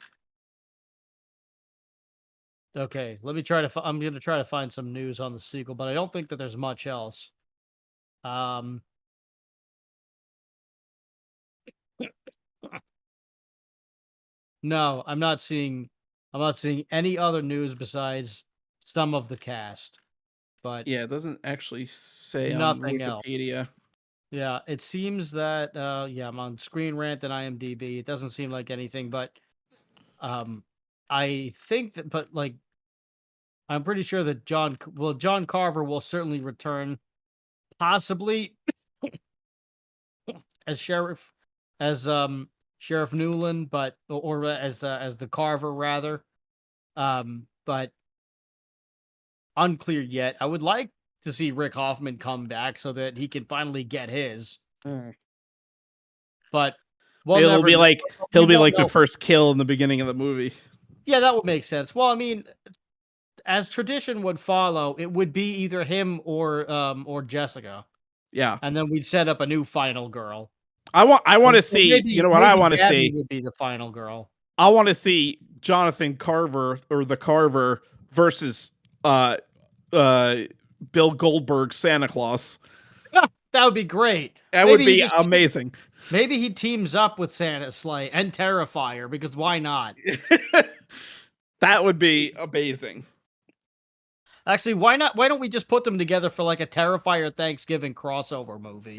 [SPEAKER 1] Okay, let me try to. I'm going to try to find some news on the sequel, but I don't think that there's much else. Um, no, I'm not seeing. I'm not seeing any other news besides some of the cast, but
[SPEAKER 2] Yeah, it doesn't actually say on
[SPEAKER 1] nothing else.
[SPEAKER 2] Wikipedia.
[SPEAKER 1] Yeah, it seems that. Yeah, I'm on Screen Rant and IMDb. It doesn't seem like anything, but um, I think that, but like, I'm pretty sure that John Carver will certainly return, possibly as sheriff, as Sheriff Newland, but or as the Carver rather. But unclear yet. I would like to see Rick Hoffman come back so that he can finally get his,
[SPEAKER 2] Mm.
[SPEAKER 1] but we'll
[SPEAKER 2] It'll
[SPEAKER 1] never
[SPEAKER 2] be
[SPEAKER 1] know.
[SPEAKER 2] like
[SPEAKER 1] We
[SPEAKER 2] he'll be
[SPEAKER 1] won't
[SPEAKER 2] like the
[SPEAKER 1] know.
[SPEAKER 2] first kill in the beginning of the movie.
[SPEAKER 1] Yeah, that would make sense. Well, I mean, as tradition would follow, it would be either him or Jessica,
[SPEAKER 2] Yeah.
[SPEAKER 1] and then we'd set up a new final girl.
[SPEAKER 2] I want
[SPEAKER 1] Or,
[SPEAKER 2] to
[SPEAKER 1] or
[SPEAKER 2] see,
[SPEAKER 1] maybe
[SPEAKER 2] what I
[SPEAKER 1] maybe
[SPEAKER 2] want to
[SPEAKER 1] Gabby
[SPEAKER 2] see?
[SPEAKER 1] would be the final girl.
[SPEAKER 2] I want to see Jonathan Carver, or the Carver, versus uh uh Bill Goldberg Santa Claus.
[SPEAKER 1] That would be great.
[SPEAKER 2] That would
[SPEAKER 1] Maybe he
[SPEAKER 2] be
[SPEAKER 1] just
[SPEAKER 2] amazing.
[SPEAKER 1] maybe he teams up with Santa Slay and Terrifier because why not?
[SPEAKER 2] That would be amazing.
[SPEAKER 1] Actually, why not? Why don't we just put them together for like a Terrifier Thanksgiving crossover movie?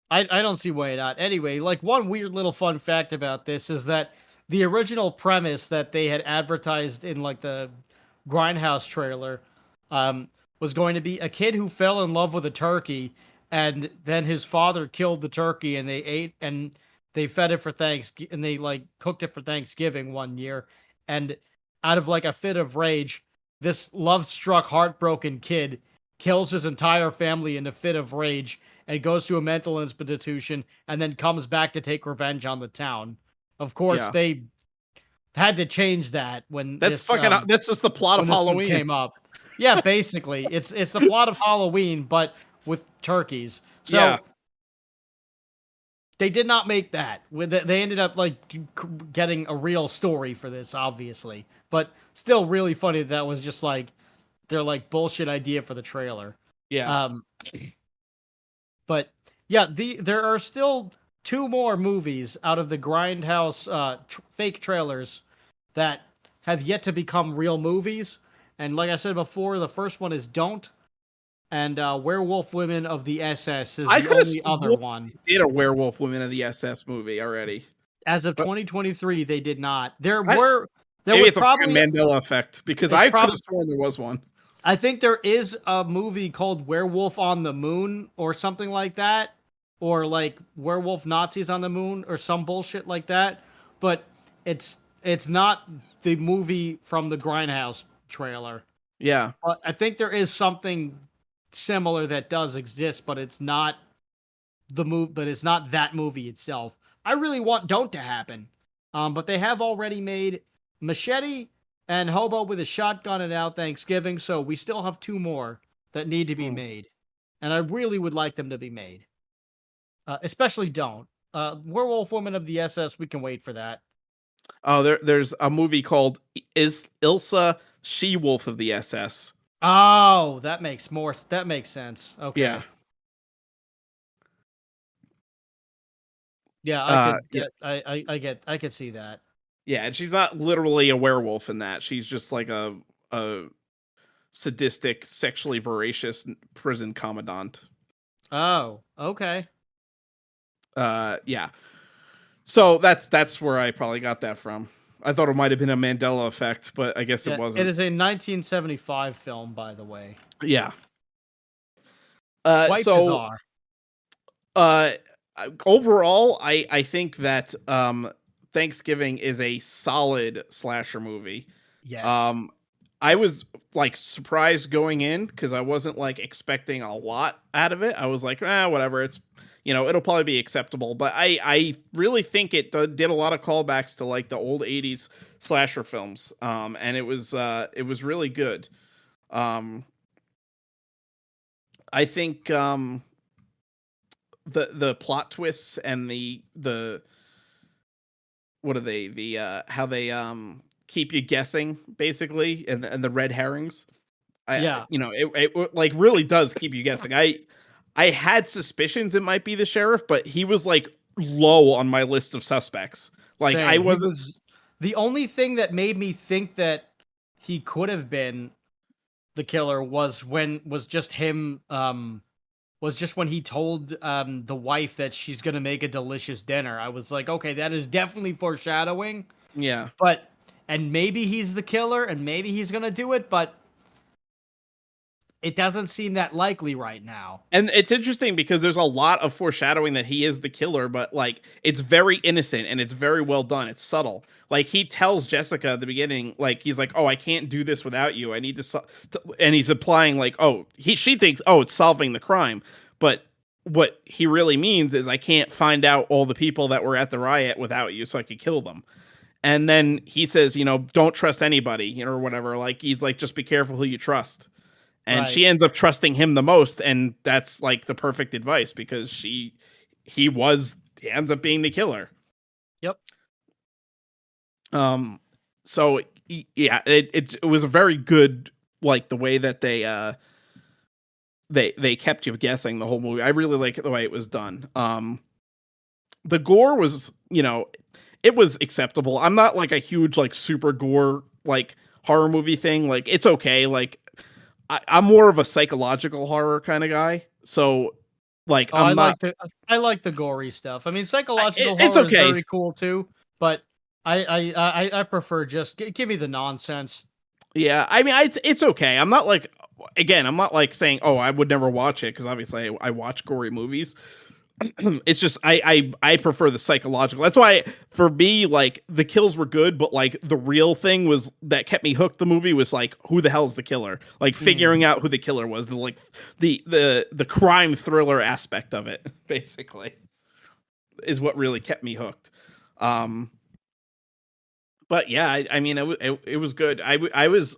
[SPEAKER 1] I don't see why not. Anyway, like one weird little fun fact about this is that the original premise that they had advertised in like the Grindhouse trailer um, was going to be a kid who fell in love with a turkey, and then his father killed the turkey, and they ate and they fed it for Thanksgiving, and they like cooked it for Thanksgiving one year, and out of like a fit of rage, this love-struck, heartbroken kid kills his entire family in a fit of rage and goes to a mental institution and then comes back to take revenge on the town. Of course,
[SPEAKER 2] Yeah.
[SPEAKER 1] they had to change that
[SPEAKER 2] That's just the plot of
[SPEAKER 1] when this one
[SPEAKER 2] Halloween.
[SPEAKER 1] came up. Yeah, basically, it's the plot of Halloween, but with turkeys.
[SPEAKER 2] Yeah.
[SPEAKER 1] So they did not make that. They ended up like getting a real story for this, obviously, but still really funny that was just like their like bullshit idea for the trailer.
[SPEAKER 2] Yeah.
[SPEAKER 1] Um, But yeah, there are still two more movies out of the Grindhouse fake trailers that have yet to become real movies. And like I said before, the first one is Don't, and Werewolf Women of the SS is
[SPEAKER 2] I
[SPEAKER 1] the
[SPEAKER 2] could have
[SPEAKER 1] only other
[SPEAKER 2] sworn
[SPEAKER 1] one.
[SPEAKER 2] they did a Werewolf Women of the SS movie already.
[SPEAKER 1] As of
[SPEAKER 2] But
[SPEAKER 1] 2023, they did not.
[SPEAKER 2] I,
[SPEAKER 1] There
[SPEAKER 2] maybe
[SPEAKER 1] was
[SPEAKER 2] it's a fucking
[SPEAKER 1] probably
[SPEAKER 2] Mandela effect, because
[SPEAKER 1] it's
[SPEAKER 2] I could have
[SPEAKER 1] probably
[SPEAKER 2] sworn there was one.
[SPEAKER 1] I think there is a movie called Werewolf on the Moon or something like that, or like Werewolf Nazis on the Moon or some bullshit like that. But it's not the movie from the Grindhouse trailer.
[SPEAKER 2] Yeah.
[SPEAKER 1] But I think there is something similar that does exist, but it's not the move. But it's not that movie itself. I really want Don't to happen, but they have already made Machete and Hobo with a Shotgun and Out Thanksgiving, so we still have two more that need to be
[SPEAKER 2] Hmm.
[SPEAKER 1] made. and I really would like them to be made. Especially don't. Werewolf Woman of the SS, we can wait for that.
[SPEAKER 2] Oh, there's a movie called Is Ilsa She-Wolf of the SS.
[SPEAKER 1] Oh, that makes sense.
[SPEAKER 2] Yeah.
[SPEAKER 1] Okay. Yeah, I could
[SPEAKER 2] Yeah.
[SPEAKER 1] I could see that.
[SPEAKER 2] Yeah, and she's not literally a werewolf in that. She's just like a sadistic, sexually voracious prison commandant.
[SPEAKER 1] Oh, okay.
[SPEAKER 2] Yeah. So that's where I probably got that from. I thought it might have been a Mandela effect, but I guess it
[SPEAKER 1] Yeah, it
[SPEAKER 2] wasn't.
[SPEAKER 1] is a 1975 film, by the way.
[SPEAKER 2] Yeah.
[SPEAKER 1] Quite
[SPEAKER 2] So
[SPEAKER 1] bizarre.
[SPEAKER 2] uh overall, I think that Thanksgiving is a solid slasher movie.
[SPEAKER 1] Yes.
[SPEAKER 2] Um I was like surprised going in because I wasn't like expecting a lot out of it. I was like, whatever. It's it'll probably be acceptable. But I really think it did a lot of callbacks to like the old '80s slasher films. And it was really good. Um, I think the plot twists and the what are they how they keep you guessing basically and the red herrings.
[SPEAKER 1] Yeah.
[SPEAKER 2] It like really does keep you guessing. I had suspicions it might be the sheriff, but he was like low on my list of suspects. Like I
[SPEAKER 1] Same. He
[SPEAKER 2] wasn't.
[SPEAKER 1] was the only thing that made me think that he could have been the killer was just him was just when he told the wife that she's going to make a delicious dinner. I was like, okay, that is definitely foreshadowing,
[SPEAKER 2] Yeah.
[SPEAKER 1] but and maybe he's the killer and maybe he's going to do it, but it doesn't seem that likely right now.
[SPEAKER 2] And it's interesting because there's a lot of foreshadowing that he is the killer, but like it's very innocent and it's very well done. It's subtle. Like he tells Jessica at the beginning, like he's like, "Oh, I can't do this without you. I need and he's implying like, "Oh, she thinks, oh, it's solving the crime," but what he really means is, "I can't find out all the people that were at the riot without you, so I could kill them." And then he says, "Don't trust anybody," or whatever. Like he's like, "Just be careful who you trust." And
[SPEAKER 1] Right.
[SPEAKER 2] she ends up trusting him the most, and that's like the perfect advice because he ends up being the killer.
[SPEAKER 1] Yep.
[SPEAKER 2] um so yeah, it was a very good, like the way that they kept you guessing the whole movie. I really like the way it was done. The gore was, it was acceptable. I'm not like a huge like super gore like horror movie thing. Like it's okay. Like I'm more of a psychological horror kind of guy. So like
[SPEAKER 1] Oh,
[SPEAKER 2] I'm not.
[SPEAKER 1] I like the gory stuff. I mean, psychological
[SPEAKER 2] It's
[SPEAKER 1] horror is
[SPEAKER 2] okay.
[SPEAKER 1] very cool too, but I prefer just give me the nonsense.
[SPEAKER 2] Yeah, I mean, it's okay. I'm not like, again, I'm not like saying, oh, I would never watch it because obviously I watch gory movies. It's just I prefer the psychological. That's why for me, like the kills were good, but like the real thing was that kept me hooked. The movie was like, who the hell's the killer? Like figuring
[SPEAKER 1] Mhm.
[SPEAKER 2] out who the killer was. The crime thriller aspect of it, basically, is what really kept me hooked. Um, but yeah, I mean, it was good. I was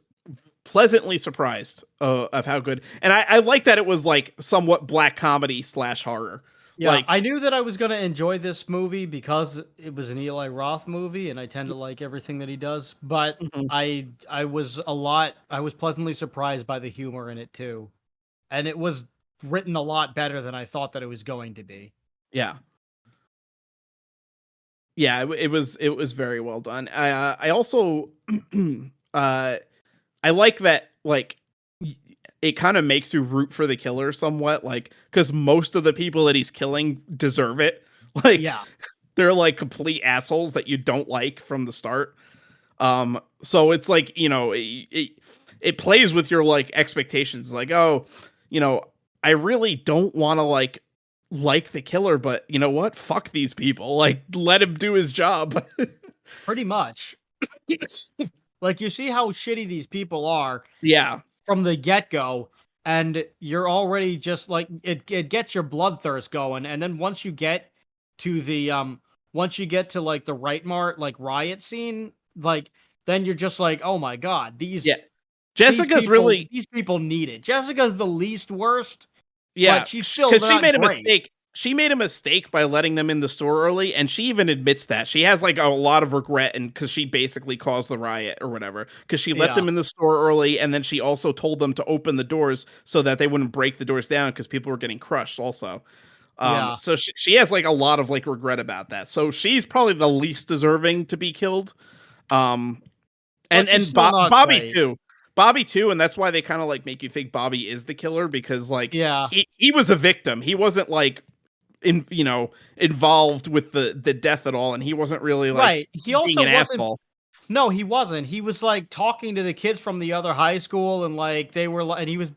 [SPEAKER 2] pleasantly surprised of how good, and I like that it was like somewhat black comedy slash horror.
[SPEAKER 1] Yeah,
[SPEAKER 2] Like,
[SPEAKER 1] I knew that I was going to enjoy this movie because it was an Eli Roth movie and I tend to like everything that he does, but
[SPEAKER 2] mhm,
[SPEAKER 1] I was pleasantly surprised by the humor in it too. And it was written a lot better than I thought that it was going to be.
[SPEAKER 2] yeah, yeah, it was very well done. I also uh I like that like it kind of makes you root for the killer somewhat, like because most of the people that he's killing deserve it. Like
[SPEAKER 1] Yeah,
[SPEAKER 2] they're like complete assholes that you don't like from the start. So it's like, it plays with your like expectations, like, oh, you know, I really don't want to like the killer, but you know what? Fuck these people. Like let him do his job.
[SPEAKER 1] pretty much. Like you see how shitty these people are
[SPEAKER 2] Yeah.
[SPEAKER 1] from the get-go and you're already just like it gets your bloodthirst going and then to the once you get to like the like riot scene, like then you're just like, "Oh my god,
[SPEAKER 2] Yeah. Jessica's really
[SPEAKER 1] these people need it." Jessica's the least worst,
[SPEAKER 2] Yeah,
[SPEAKER 1] but she's still
[SPEAKER 2] because she
[SPEAKER 1] not
[SPEAKER 2] made a
[SPEAKER 1] great.
[SPEAKER 2] mistake. She made a mistake by letting them in the store early, and she even admits that. She has, like, a lot of regret and because she basically caused the riot or whatever. Because she let
[SPEAKER 1] Yeah,
[SPEAKER 2] them in the store early, and then she also told them to open the doors so that they wouldn't break the doors down because people were getting crushed also.
[SPEAKER 1] yeah.
[SPEAKER 2] So she has, like, a lot of, like, regret about that. So she's probably the least deserving to be killed. Um,
[SPEAKER 1] But she's
[SPEAKER 2] and
[SPEAKER 1] still not
[SPEAKER 2] Bobby
[SPEAKER 1] great.
[SPEAKER 2] too. Bobby too, and that's why they kind of like make you think Bobby is the killer because like
[SPEAKER 1] Yeah,
[SPEAKER 2] he was a victim. He wasn't like involved with the death at all, and he wasn't really like
[SPEAKER 1] right. He
[SPEAKER 2] being
[SPEAKER 1] also
[SPEAKER 2] an
[SPEAKER 1] wasn't.
[SPEAKER 2] asshole.
[SPEAKER 1] No, he wasn't. He was like talking to the kids from the other high school, and like they were, and he was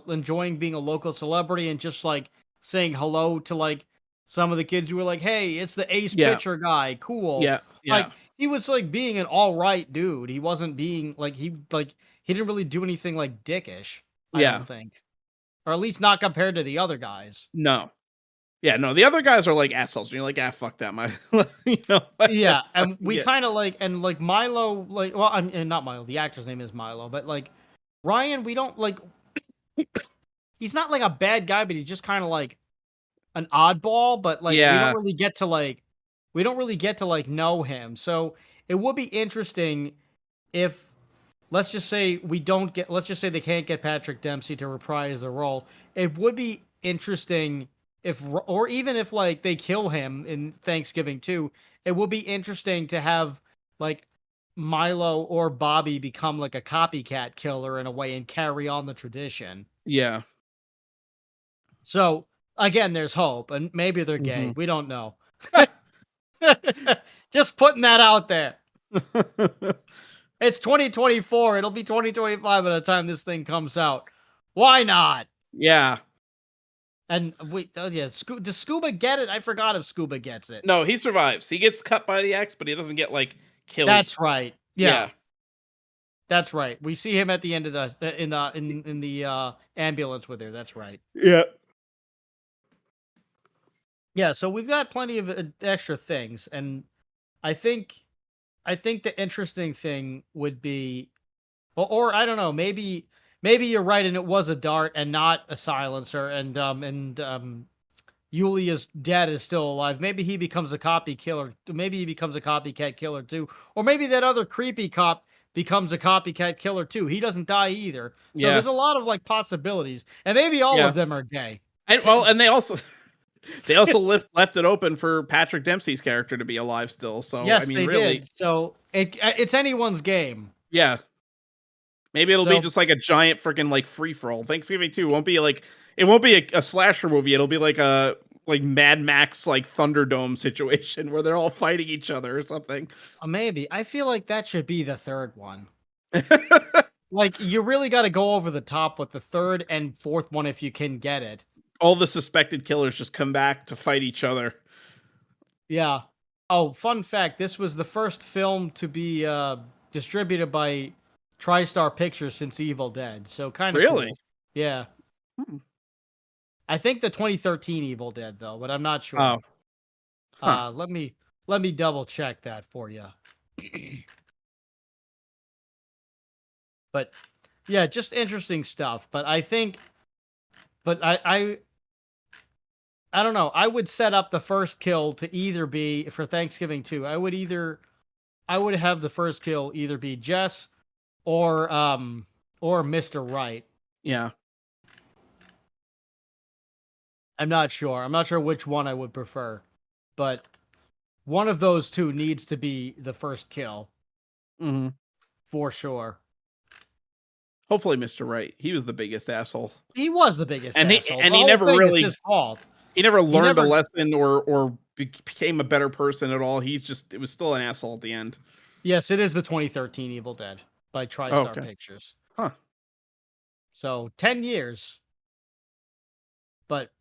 [SPEAKER 1] enjoying being a local celebrity, and just like saying hello to like some of the kids who were like, "Hey, it's the ace
[SPEAKER 2] Yeah,
[SPEAKER 1] pitcher guy, cool."
[SPEAKER 2] yeah, yeah,
[SPEAKER 1] Like he was like being an all right dude. He wasn't being like he didn't really do anything like dickish. I don't
[SPEAKER 2] yeah.
[SPEAKER 1] think, or at least not compared to the other guys.
[SPEAKER 2] No, yeah, no. The other guys are like assholes, and you're like, ah, fuck that, my,
[SPEAKER 1] Yeah, and
[SPEAKER 2] fucking
[SPEAKER 1] we
[SPEAKER 2] get.
[SPEAKER 1] kind of like Milo, like well, and not Milo. The actor's name is Milo, but like Ryan, we don't like. He's not like a bad guy, but he's just kind of like an oddball. But like
[SPEAKER 2] Yeah,
[SPEAKER 1] we don't really get to like know him. So it would be interesting if let's just say we don't get let's just say they can't get Patrick Dempsey to reprise the role. It would be interesting if or even if like they kill him in Thanksgiving too, it would be interesting to have like Milo or Bobby become like a copycat killer in a way and carry on the tradition.
[SPEAKER 2] yeah.
[SPEAKER 1] So again, there's hope, and maybe they're gay.
[SPEAKER 2] Hmm.
[SPEAKER 1] We don't know. Just putting that out there. It's 2024. It'll be 2025 by the time this thing comes out. Why not?
[SPEAKER 2] Yeah.
[SPEAKER 1] And wait, oh yeah, does Scuba get it? I forgot if Scuba gets it.
[SPEAKER 2] No, he survives. He gets cut by the axe, but he doesn't get like killed.
[SPEAKER 1] That's right. Yeah,
[SPEAKER 2] Yeah.
[SPEAKER 1] that's right. We see him at the end of in the ambulance with her. That's right.
[SPEAKER 2] Yeah.
[SPEAKER 1] Yeah, so we've got plenty of extra things, and I think I think the interesting thing would be, or I don't know, maybe you're right, and it was a dart and not a silencer, and Yulia's dad is still alive. Maybe he becomes a copy killer. Maybe he becomes a copycat killer too, or maybe that other creepy cop becomes a copycat killer too. He doesn't die either. So
[SPEAKER 2] Yeah.
[SPEAKER 1] there's a lot of like possibilities, and maybe all
[SPEAKER 2] Yeah.
[SPEAKER 1] of them are gay.
[SPEAKER 2] And well, and they also they also left it open for Patrick Dempsey's character to be alive still. So I
[SPEAKER 1] Yes,
[SPEAKER 2] mean,
[SPEAKER 1] they
[SPEAKER 2] really,
[SPEAKER 1] did. So it's anyone's game.
[SPEAKER 2] yeah. Maybe it'll be
[SPEAKER 1] So
[SPEAKER 2] just like a giant freaking like free for all. Thanksgiving 2 won't be like it won't be a slasher movie. It'll be like a like Mad Max like Thunderdome situation where they're all fighting each other or something.
[SPEAKER 1] maybe I feel like that should be the third one. Like you really got to go over the top with the third and fourth one if you can get it.
[SPEAKER 2] All the suspected killers just come back to fight each other.
[SPEAKER 1] Yeah. Oh, fun fact, this was the first film to be, distributed by TriStar Pictures since Evil Dead, so kinda
[SPEAKER 2] Really?
[SPEAKER 1] cool. Yeah.
[SPEAKER 2] Hmm.
[SPEAKER 1] I think the 2013 Evil Dead, though, but I'm not
[SPEAKER 2] Oh,
[SPEAKER 1] sure.
[SPEAKER 2] huh.
[SPEAKER 1] Let me double check that for you. But, yeah, just interesting stuff, but I think but I don't know, I would set up the first kill to either be for Thanksgiving too, I would have the first kill either be Jess or Mr. Right.
[SPEAKER 2] Yeah.
[SPEAKER 1] I'm not sure. I'm not sure which one I would prefer, but one of those two needs to be the first kill
[SPEAKER 2] Hmm.
[SPEAKER 1] for sure.
[SPEAKER 2] Hopefully, Mr. Right. He was the biggest asshole,
[SPEAKER 1] He was the biggest asshole.
[SPEAKER 2] and
[SPEAKER 1] The whole thing is his fault.
[SPEAKER 2] he never
[SPEAKER 1] He
[SPEAKER 2] learned a
[SPEAKER 1] never.
[SPEAKER 2] lesson or became a better person at all. He's just it was still an asshole at the end.
[SPEAKER 1] Yes, it is the 2013 Evil Dead by
[SPEAKER 2] Oh,
[SPEAKER 1] TriStar
[SPEAKER 2] okay.
[SPEAKER 1] Pictures.
[SPEAKER 2] Huh.
[SPEAKER 1] So 10 years, but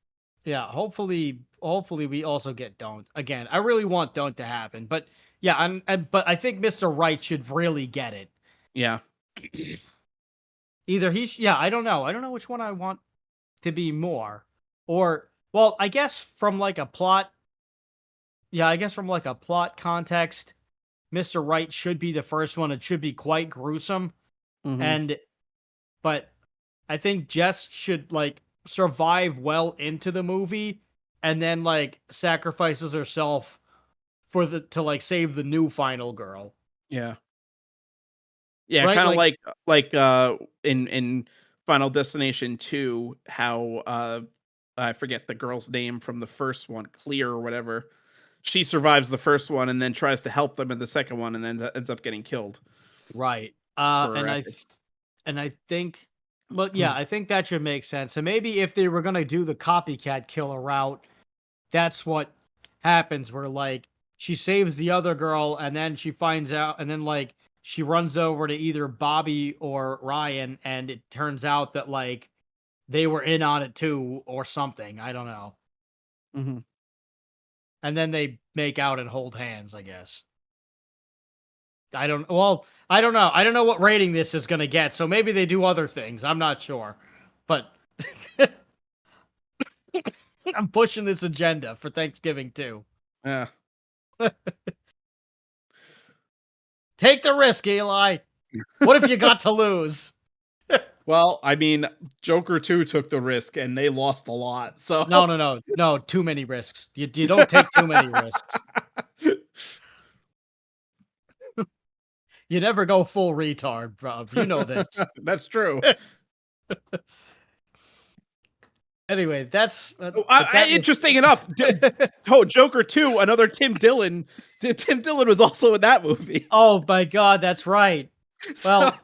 [SPEAKER 1] yeah, hopefully we also get Don't again. I really want Don't to happen, but yeah, but I think Mr. Right should really get it.
[SPEAKER 2] Yeah.
[SPEAKER 1] Either yeah, I don't know which one I want to be more. Or well, I guess from like a plot, yeah, I guess from like a plot context, Mr. Right should be the first one. It should be quite gruesome.
[SPEAKER 2] Hmm.
[SPEAKER 1] And but I think Jess should like survive well into the movie and then like sacrifices herself for the to like save the new final girl.
[SPEAKER 2] Yeah. Yeah,
[SPEAKER 1] Right?
[SPEAKER 2] kind of
[SPEAKER 1] Like
[SPEAKER 2] in Final Destination 2, how I forget the girl's name from the first one, Clear or whatever. She survives the first one and then tries to help them in the second one and then ends up getting killed
[SPEAKER 1] right.
[SPEAKER 2] for her
[SPEAKER 1] And
[SPEAKER 2] efforts.
[SPEAKER 1] I think well yeah, I think that should make sense. And maybe if they were going to do the copycat killer route, that's what happens where like she saves the other girl and then she finds out and then like she runs over to either Bobby or Ryan and it turns out that like they were in on it too or something. I don't know.
[SPEAKER 2] Hmm.
[SPEAKER 1] And then they make out and hold hands, I guess. I don't know. I don't know what rating this is going to get. So maybe they do other things. I'm not sure. But I'm pushing this agenda for Thanksgiving too.
[SPEAKER 2] Yeah.
[SPEAKER 1] Take the risk, Eli. What have you got to lose?
[SPEAKER 2] Well, I mean, Joker 2 took the risk and they lost a lot. So
[SPEAKER 1] No, no, no, no. Too many risks. You don't take too many risks. You never go full retard, bro. You know this.
[SPEAKER 2] that's true.
[SPEAKER 1] Anyway, that's
[SPEAKER 2] Oh,
[SPEAKER 1] but that was.
[SPEAKER 2] interesting enough. Oh, Joker 2, another Tim Dillon. Tim Dillon was also in that movie.
[SPEAKER 1] Oh my God, that's right.
[SPEAKER 2] So
[SPEAKER 1] Well,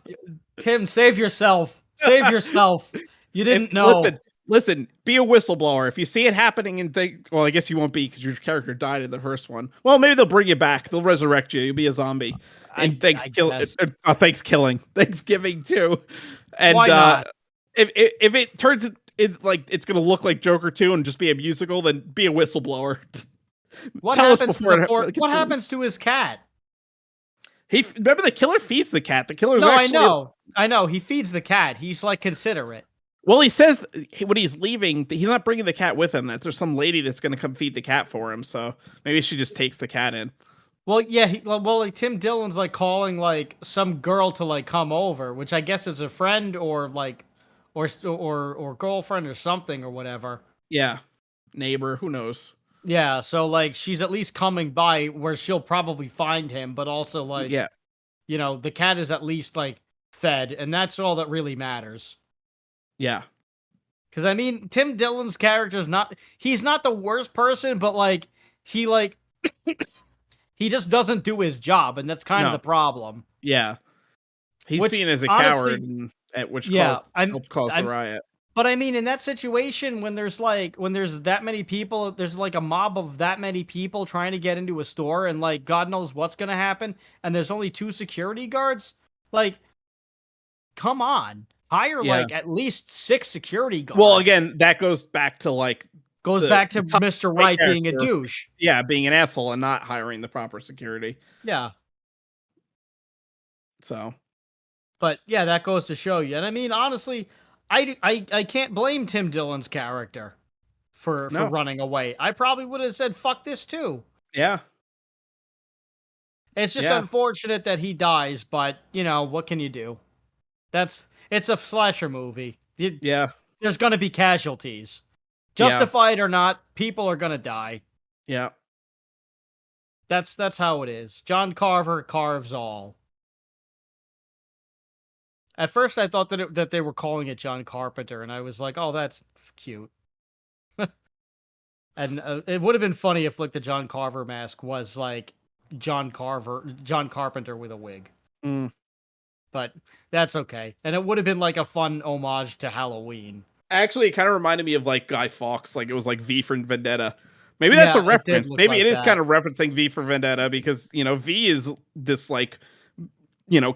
[SPEAKER 1] Tim, save yourself. Save yourself. You
[SPEAKER 2] if
[SPEAKER 1] didn't know.
[SPEAKER 2] listen, be a whistleblower. If you see it happening and think, well, I guess you won't be because your character died in the first one. Well, maybe they'll bring you back. They'll resurrect you. You'll be a zombie. And
[SPEAKER 1] I guess.
[SPEAKER 2] Thanksgiving too. And
[SPEAKER 1] Why not?
[SPEAKER 2] if it turns it like it's gonna look like Joker 2 and just be a musical, then be a whistleblower. Tell us before it gets
[SPEAKER 1] What happens
[SPEAKER 2] released.
[SPEAKER 1] to his cat?
[SPEAKER 2] Remember the killer feeds the cat. The killer's
[SPEAKER 1] No,
[SPEAKER 2] actually
[SPEAKER 1] I know. He feeds the cat. He's like considerate.
[SPEAKER 2] well. He says when he's leaving, he's not bringing the cat with him. That there's some lady that's going to come feed the cat for him. So maybe she just takes the cat in.
[SPEAKER 1] Well, yeah. Well, like Tim Dillon's like calling like some girl to like come over, which I guess is a friend or like, or girlfriend or something or whatever.
[SPEAKER 2] Yeah, neighbor. Who knows?
[SPEAKER 1] Yeah. So like she's at least coming by where she'll probably find him, but also like
[SPEAKER 2] Yeah,
[SPEAKER 1] the cat is at least like fed, and that's all that really matters.
[SPEAKER 2] yeah,
[SPEAKER 1] Because I mean, Tim Dillon's character is he's not the worst person, but he like he just doesn't do his job, and that's kind of the
[SPEAKER 2] no,
[SPEAKER 1] problem.
[SPEAKER 2] yeah. He's
[SPEAKER 1] Which
[SPEAKER 2] seen as a coward,
[SPEAKER 1] honestly,
[SPEAKER 2] at which
[SPEAKER 1] yeah,
[SPEAKER 2] helped cause the
[SPEAKER 1] I'm
[SPEAKER 2] riot.
[SPEAKER 1] but I mean in that situation when there's that many people, there's like a mob of that many people trying to get into a store and like God knows what's gonna happen, and there's only two security guards, like come on. Hire
[SPEAKER 2] Yeah.
[SPEAKER 1] like at least six security
[SPEAKER 2] Well,
[SPEAKER 1] guards.
[SPEAKER 2] again, that goes back to like
[SPEAKER 1] Goes back to
[SPEAKER 2] the top
[SPEAKER 1] Mr.
[SPEAKER 2] right
[SPEAKER 1] Right being a
[SPEAKER 2] character.
[SPEAKER 1] douche.
[SPEAKER 2] Yeah, being an asshole and not hiring the proper security.
[SPEAKER 1] Yeah.
[SPEAKER 2] So
[SPEAKER 1] But yeah, that goes to show you. And I mean, honestly, I can't blame Tim Dillon's character for
[SPEAKER 2] no,
[SPEAKER 1] running away. I probably would have said fuck this too.
[SPEAKER 2] yeah,
[SPEAKER 1] It's just
[SPEAKER 2] yeah,
[SPEAKER 1] unfortunate that he dies, but what can you do? It's a slasher movie.
[SPEAKER 2] yeah,
[SPEAKER 1] There's gonna be casualties.
[SPEAKER 2] yeah,
[SPEAKER 1] Justified or not, people are gonna die.
[SPEAKER 2] yeah.
[SPEAKER 1] That's how it is. John Carver carves all. At first, I thought that they were calling it John Carpenter, and I was like, "Oh, that's cute." And it would have been funny if like the John Carver mask was like John Carpenter with a wig.
[SPEAKER 2] Mm.
[SPEAKER 1] But that's okay. And it would have been like a fun homage to Halloween.
[SPEAKER 2] Actually, it kind of reminded me of like Guy Fawkes, like it was like V for Vendetta. Maybe that's a
[SPEAKER 1] Yeah, it did
[SPEAKER 2] reference.
[SPEAKER 1] look
[SPEAKER 2] Maybe it
[SPEAKER 1] like
[SPEAKER 2] is
[SPEAKER 1] that.
[SPEAKER 2] kind of referencing V for Vendetta because V is this like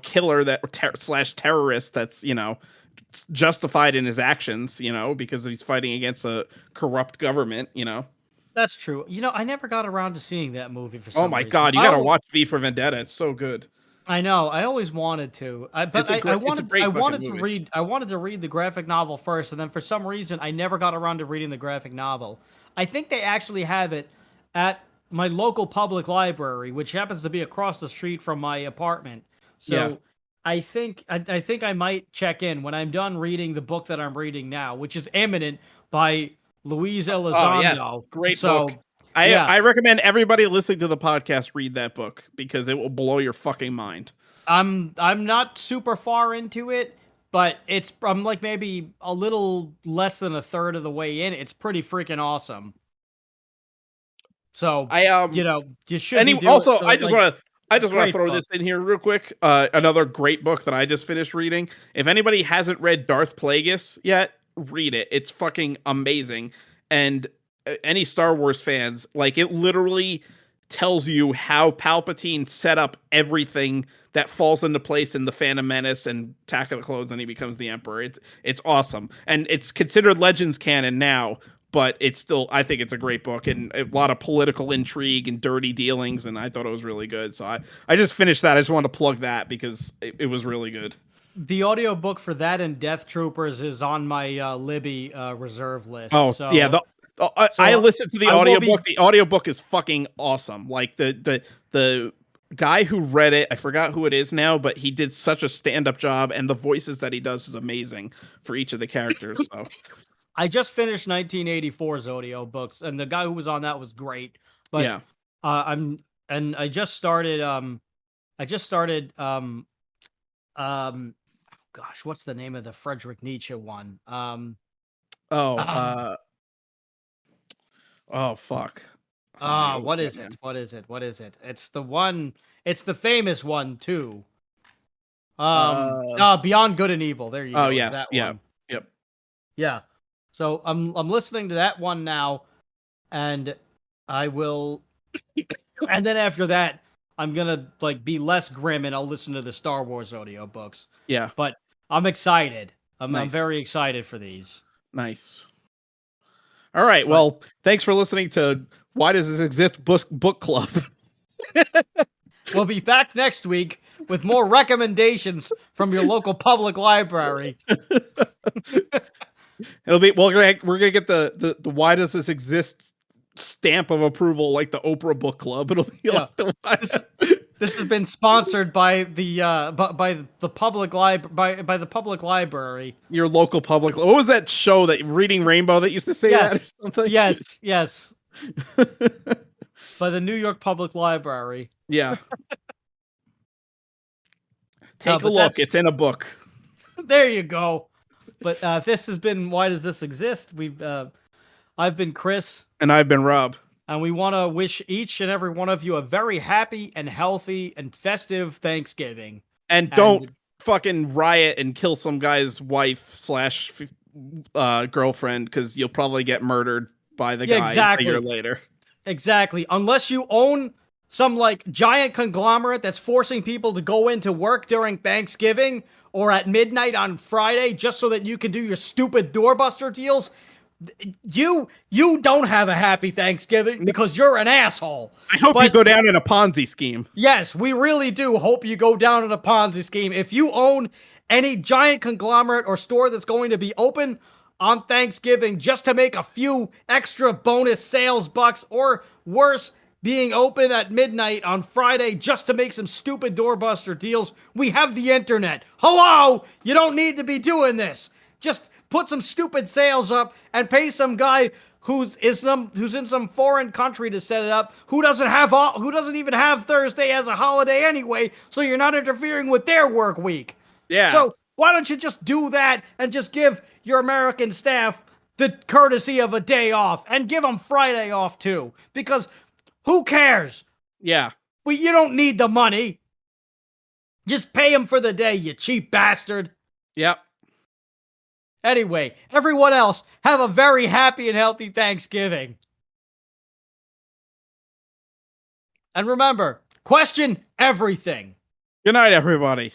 [SPEAKER 2] killer that slash terrorist that's justified in his actions, because he's fighting against a corrupt government.
[SPEAKER 1] That's true. I never got around to seeing that movie for
[SPEAKER 2] Oh
[SPEAKER 1] some
[SPEAKER 2] my
[SPEAKER 1] reason.
[SPEAKER 2] god, you got to watch V for Vendetta. It's so good.
[SPEAKER 1] I know. I always wanted to.
[SPEAKER 2] It's a great fucking movie.
[SPEAKER 1] I wanted to read the graphic novel first, and then for some reason I never got around to reading the graphic novel. I think they actually have it at my local public library, which happens to be across the street from my apartment.
[SPEAKER 2] Yeah.
[SPEAKER 1] So I think I might check in when I'm done reading the book that I'm reading now, which is Eminent by Luis
[SPEAKER 2] Oh yes,
[SPEAKER 1] Elizondo.
[SPEAKER 2] great book.
[SPEAKER 1] So
[SPEAKER 2] I
[SPEAKER 1] yeah,
[SPEAKER 2] I recommend everybody listening to the podcast read that book because it will blow your fucking mind.
[SPEAKER 1] I'm not super far into it, but I'm like maybe a little less than a third of the way in. It's pretty freaking awesome. So,
[SPEAKER 2] I
[SPEAKER 1] you should be
[SPEAKER 2] Any
[SPEAKER 1] doing
[SPEAKER 2] also
[SPEAKER 1] so like
[SPEAKER 2] I just want to
[SPEAKER 1] great
[SPEAKER 2] throw
[SPEAKER 1] book.
[SPEAKER 2] this in here real quick. Another great book that I just finished reading. If anybody hasn't read Darth Plagueis yet, read it. It's fucking amazing. And any Star Wars fans, like it literally tells you how Palpatine set up everything that falls into place in the Phantom Menace and Attack of the Clones, and he becomes the Emperor. It's awesome, and it's considered Legends canon now, but it's still, I think it's a great book and a lot of political intrigue and dirty dealings, and I thought it was really good. So I just finished that. I just wanted to plug that because it was really good.
[SPEAKER 1] The audiobook for that and Death Troopers is on my Libby reserve list.
[SPEAKER 2] Oh yeah, I
[SPEAKER 1] So
[SPEAKER 2] listened to the
[SPEAKER 1] I will
[SPEAKER 2] audiobook.
[SPEAKER 1] be
[SPEAKER 2] The audiobook is fucking awesome. Like the guy who read it, I forgot who it is now, but he did such a stand-up job, and the voices that he does is amazing for each of the characters. So
[SPEAKER 1] I just finished 1984's audio books, and the guy who was on that was great. But
[SPEAKER 2] yeah.
[SPEAKER 1] I'm and I just started um gosh, what's the name of the Friedrich Nietzsche one?
[SPEAKER 2] Oh,
[SPEAKER 1] Ah,
[SPEAKER 2] oh fuck. Hold on, I gotta look
[SPEAKER 1] what
[SPEAKER 2] it up
[SPEAKER 1] is
[SPEAKER 2] now.
[SPEAKER 1] it? What is it? What is it? It's the one. It's the famous one too.
[SPEAKER 2] Uh
[SPEAKER 1] Beyond Good and Evil. There you
[SPEAKER 2] oh
[SPEAKER 1] go. It's
[SPEAKER 2] yes,
[SPEAKER 1] that
[SPEAKER 2] yeah,
[SPEAKER 1] one.
[SPEAKER 2] yep.
[SPEAKER 1] Yeah. So I'm listening to that one now, and I will, and then after that, I'm gonna like be less grim, and I'll listen to the Star Wars audiobooks.
[SPEAKER 2] Yeah,
[SPEAKER 1] But I'm excited. I'm
[SPEAKER 2] nice,
[SPEAKER 1] very excited for these.
[SPEAKER 2] nice. All right,
[SPEAKER 1] But
[SPEAKER 2] well, thanks for listening to Why Does This Exist Book Club.
[SPEAKER 1] we'll be back next week with more recommendations from your local public library.
[SPEAKER 2] It'll be we're gonna get the Why Does This Exist stamp of approval like the Oprah Book Club. It'll be
[SPEAKER 1] Yeah.
[SPEAKER 2] like the why.
[SPEAKER 1] This this has been sponsored by the by the by the public library.
[SPEAKER 2] Your local public. What was that show that Reading Rainbow that used to say
[SPEAKER 1] Yeah.
[SPEAKER 2] that or something?
[SPEAKER 1] Yes. By the New York Public Library.
[SPEAKER 2] Yeah, take a
[SPEAKER 1] But
[SPEAKER 2] look.
[SPEAKER 1] that's
[SPEAKER 2] It's in a book.
[SPEAKER 1] there you go. But this has been Why Does This Exist? I've been Chris,
[SPEAKER 2] And I've been Rob.
[SPEAKER 1] and we want to wish each and every one of you a very happy and healthy and festive Thanksgiving.
[SPEAKER 2] And don't
[SPEAKER 1] And
[SPEAKER 2] fucking riot and kill some guy's wife slash girlfriend because you'll probably get murdered by the
[SPEAKER 1] yeah,
[SPEAKER 2] guy a year
[SPEAKER 1] exactly.
[SPEAKER 2] later.
[SPEAKER 1] Exactly. Unless you own some like giant conglomerate that's forcing people to go into work during Thanksgiving or at midnight on Friday just so that you can do your stupid doorbuster deals, you don't have a happy Thanksgiving because you're an asshole.
[SPEAKER 2] I hope you
[SPEAKER 1] But
[SPEAKER 2] go down in a Ponzi scheme.
[SPEAKER 1] yes, we really do hope you go down in a Ponzi scheme. If you own any giant conglomerate or store that's going to be open on Thanksgiving just to make a few extra bonus sales bucks, or worse, being open at midnight on Friday just to make some stupid doorbuster deals, we have the internet. Hello! You don't need to be doing this. Just put some stupid sales up and pay some guy who's in some foreign country to set it up, who doesn't even have Thursday as a holiday anyway, so you're not interfering with their work week.
[SPEAKER 2] Yeah.
[SPEAKER 1] So why don't you just do that and just give your American staff the courtesy of a day off, and give them Friday off too? Because who cares?
[SPEAKER 2] Yeah.
[SPEAKER 1] Well, you don't need the money. Just pay them for the day, you cheap bastard.
[SPEAKER 2] Yep.
[SPEAKER 1] Anyway, everyone else, have a very happy and healthy Thanksgiving. And remember, question everything.
[SPEAKER 2] Good night, everybody.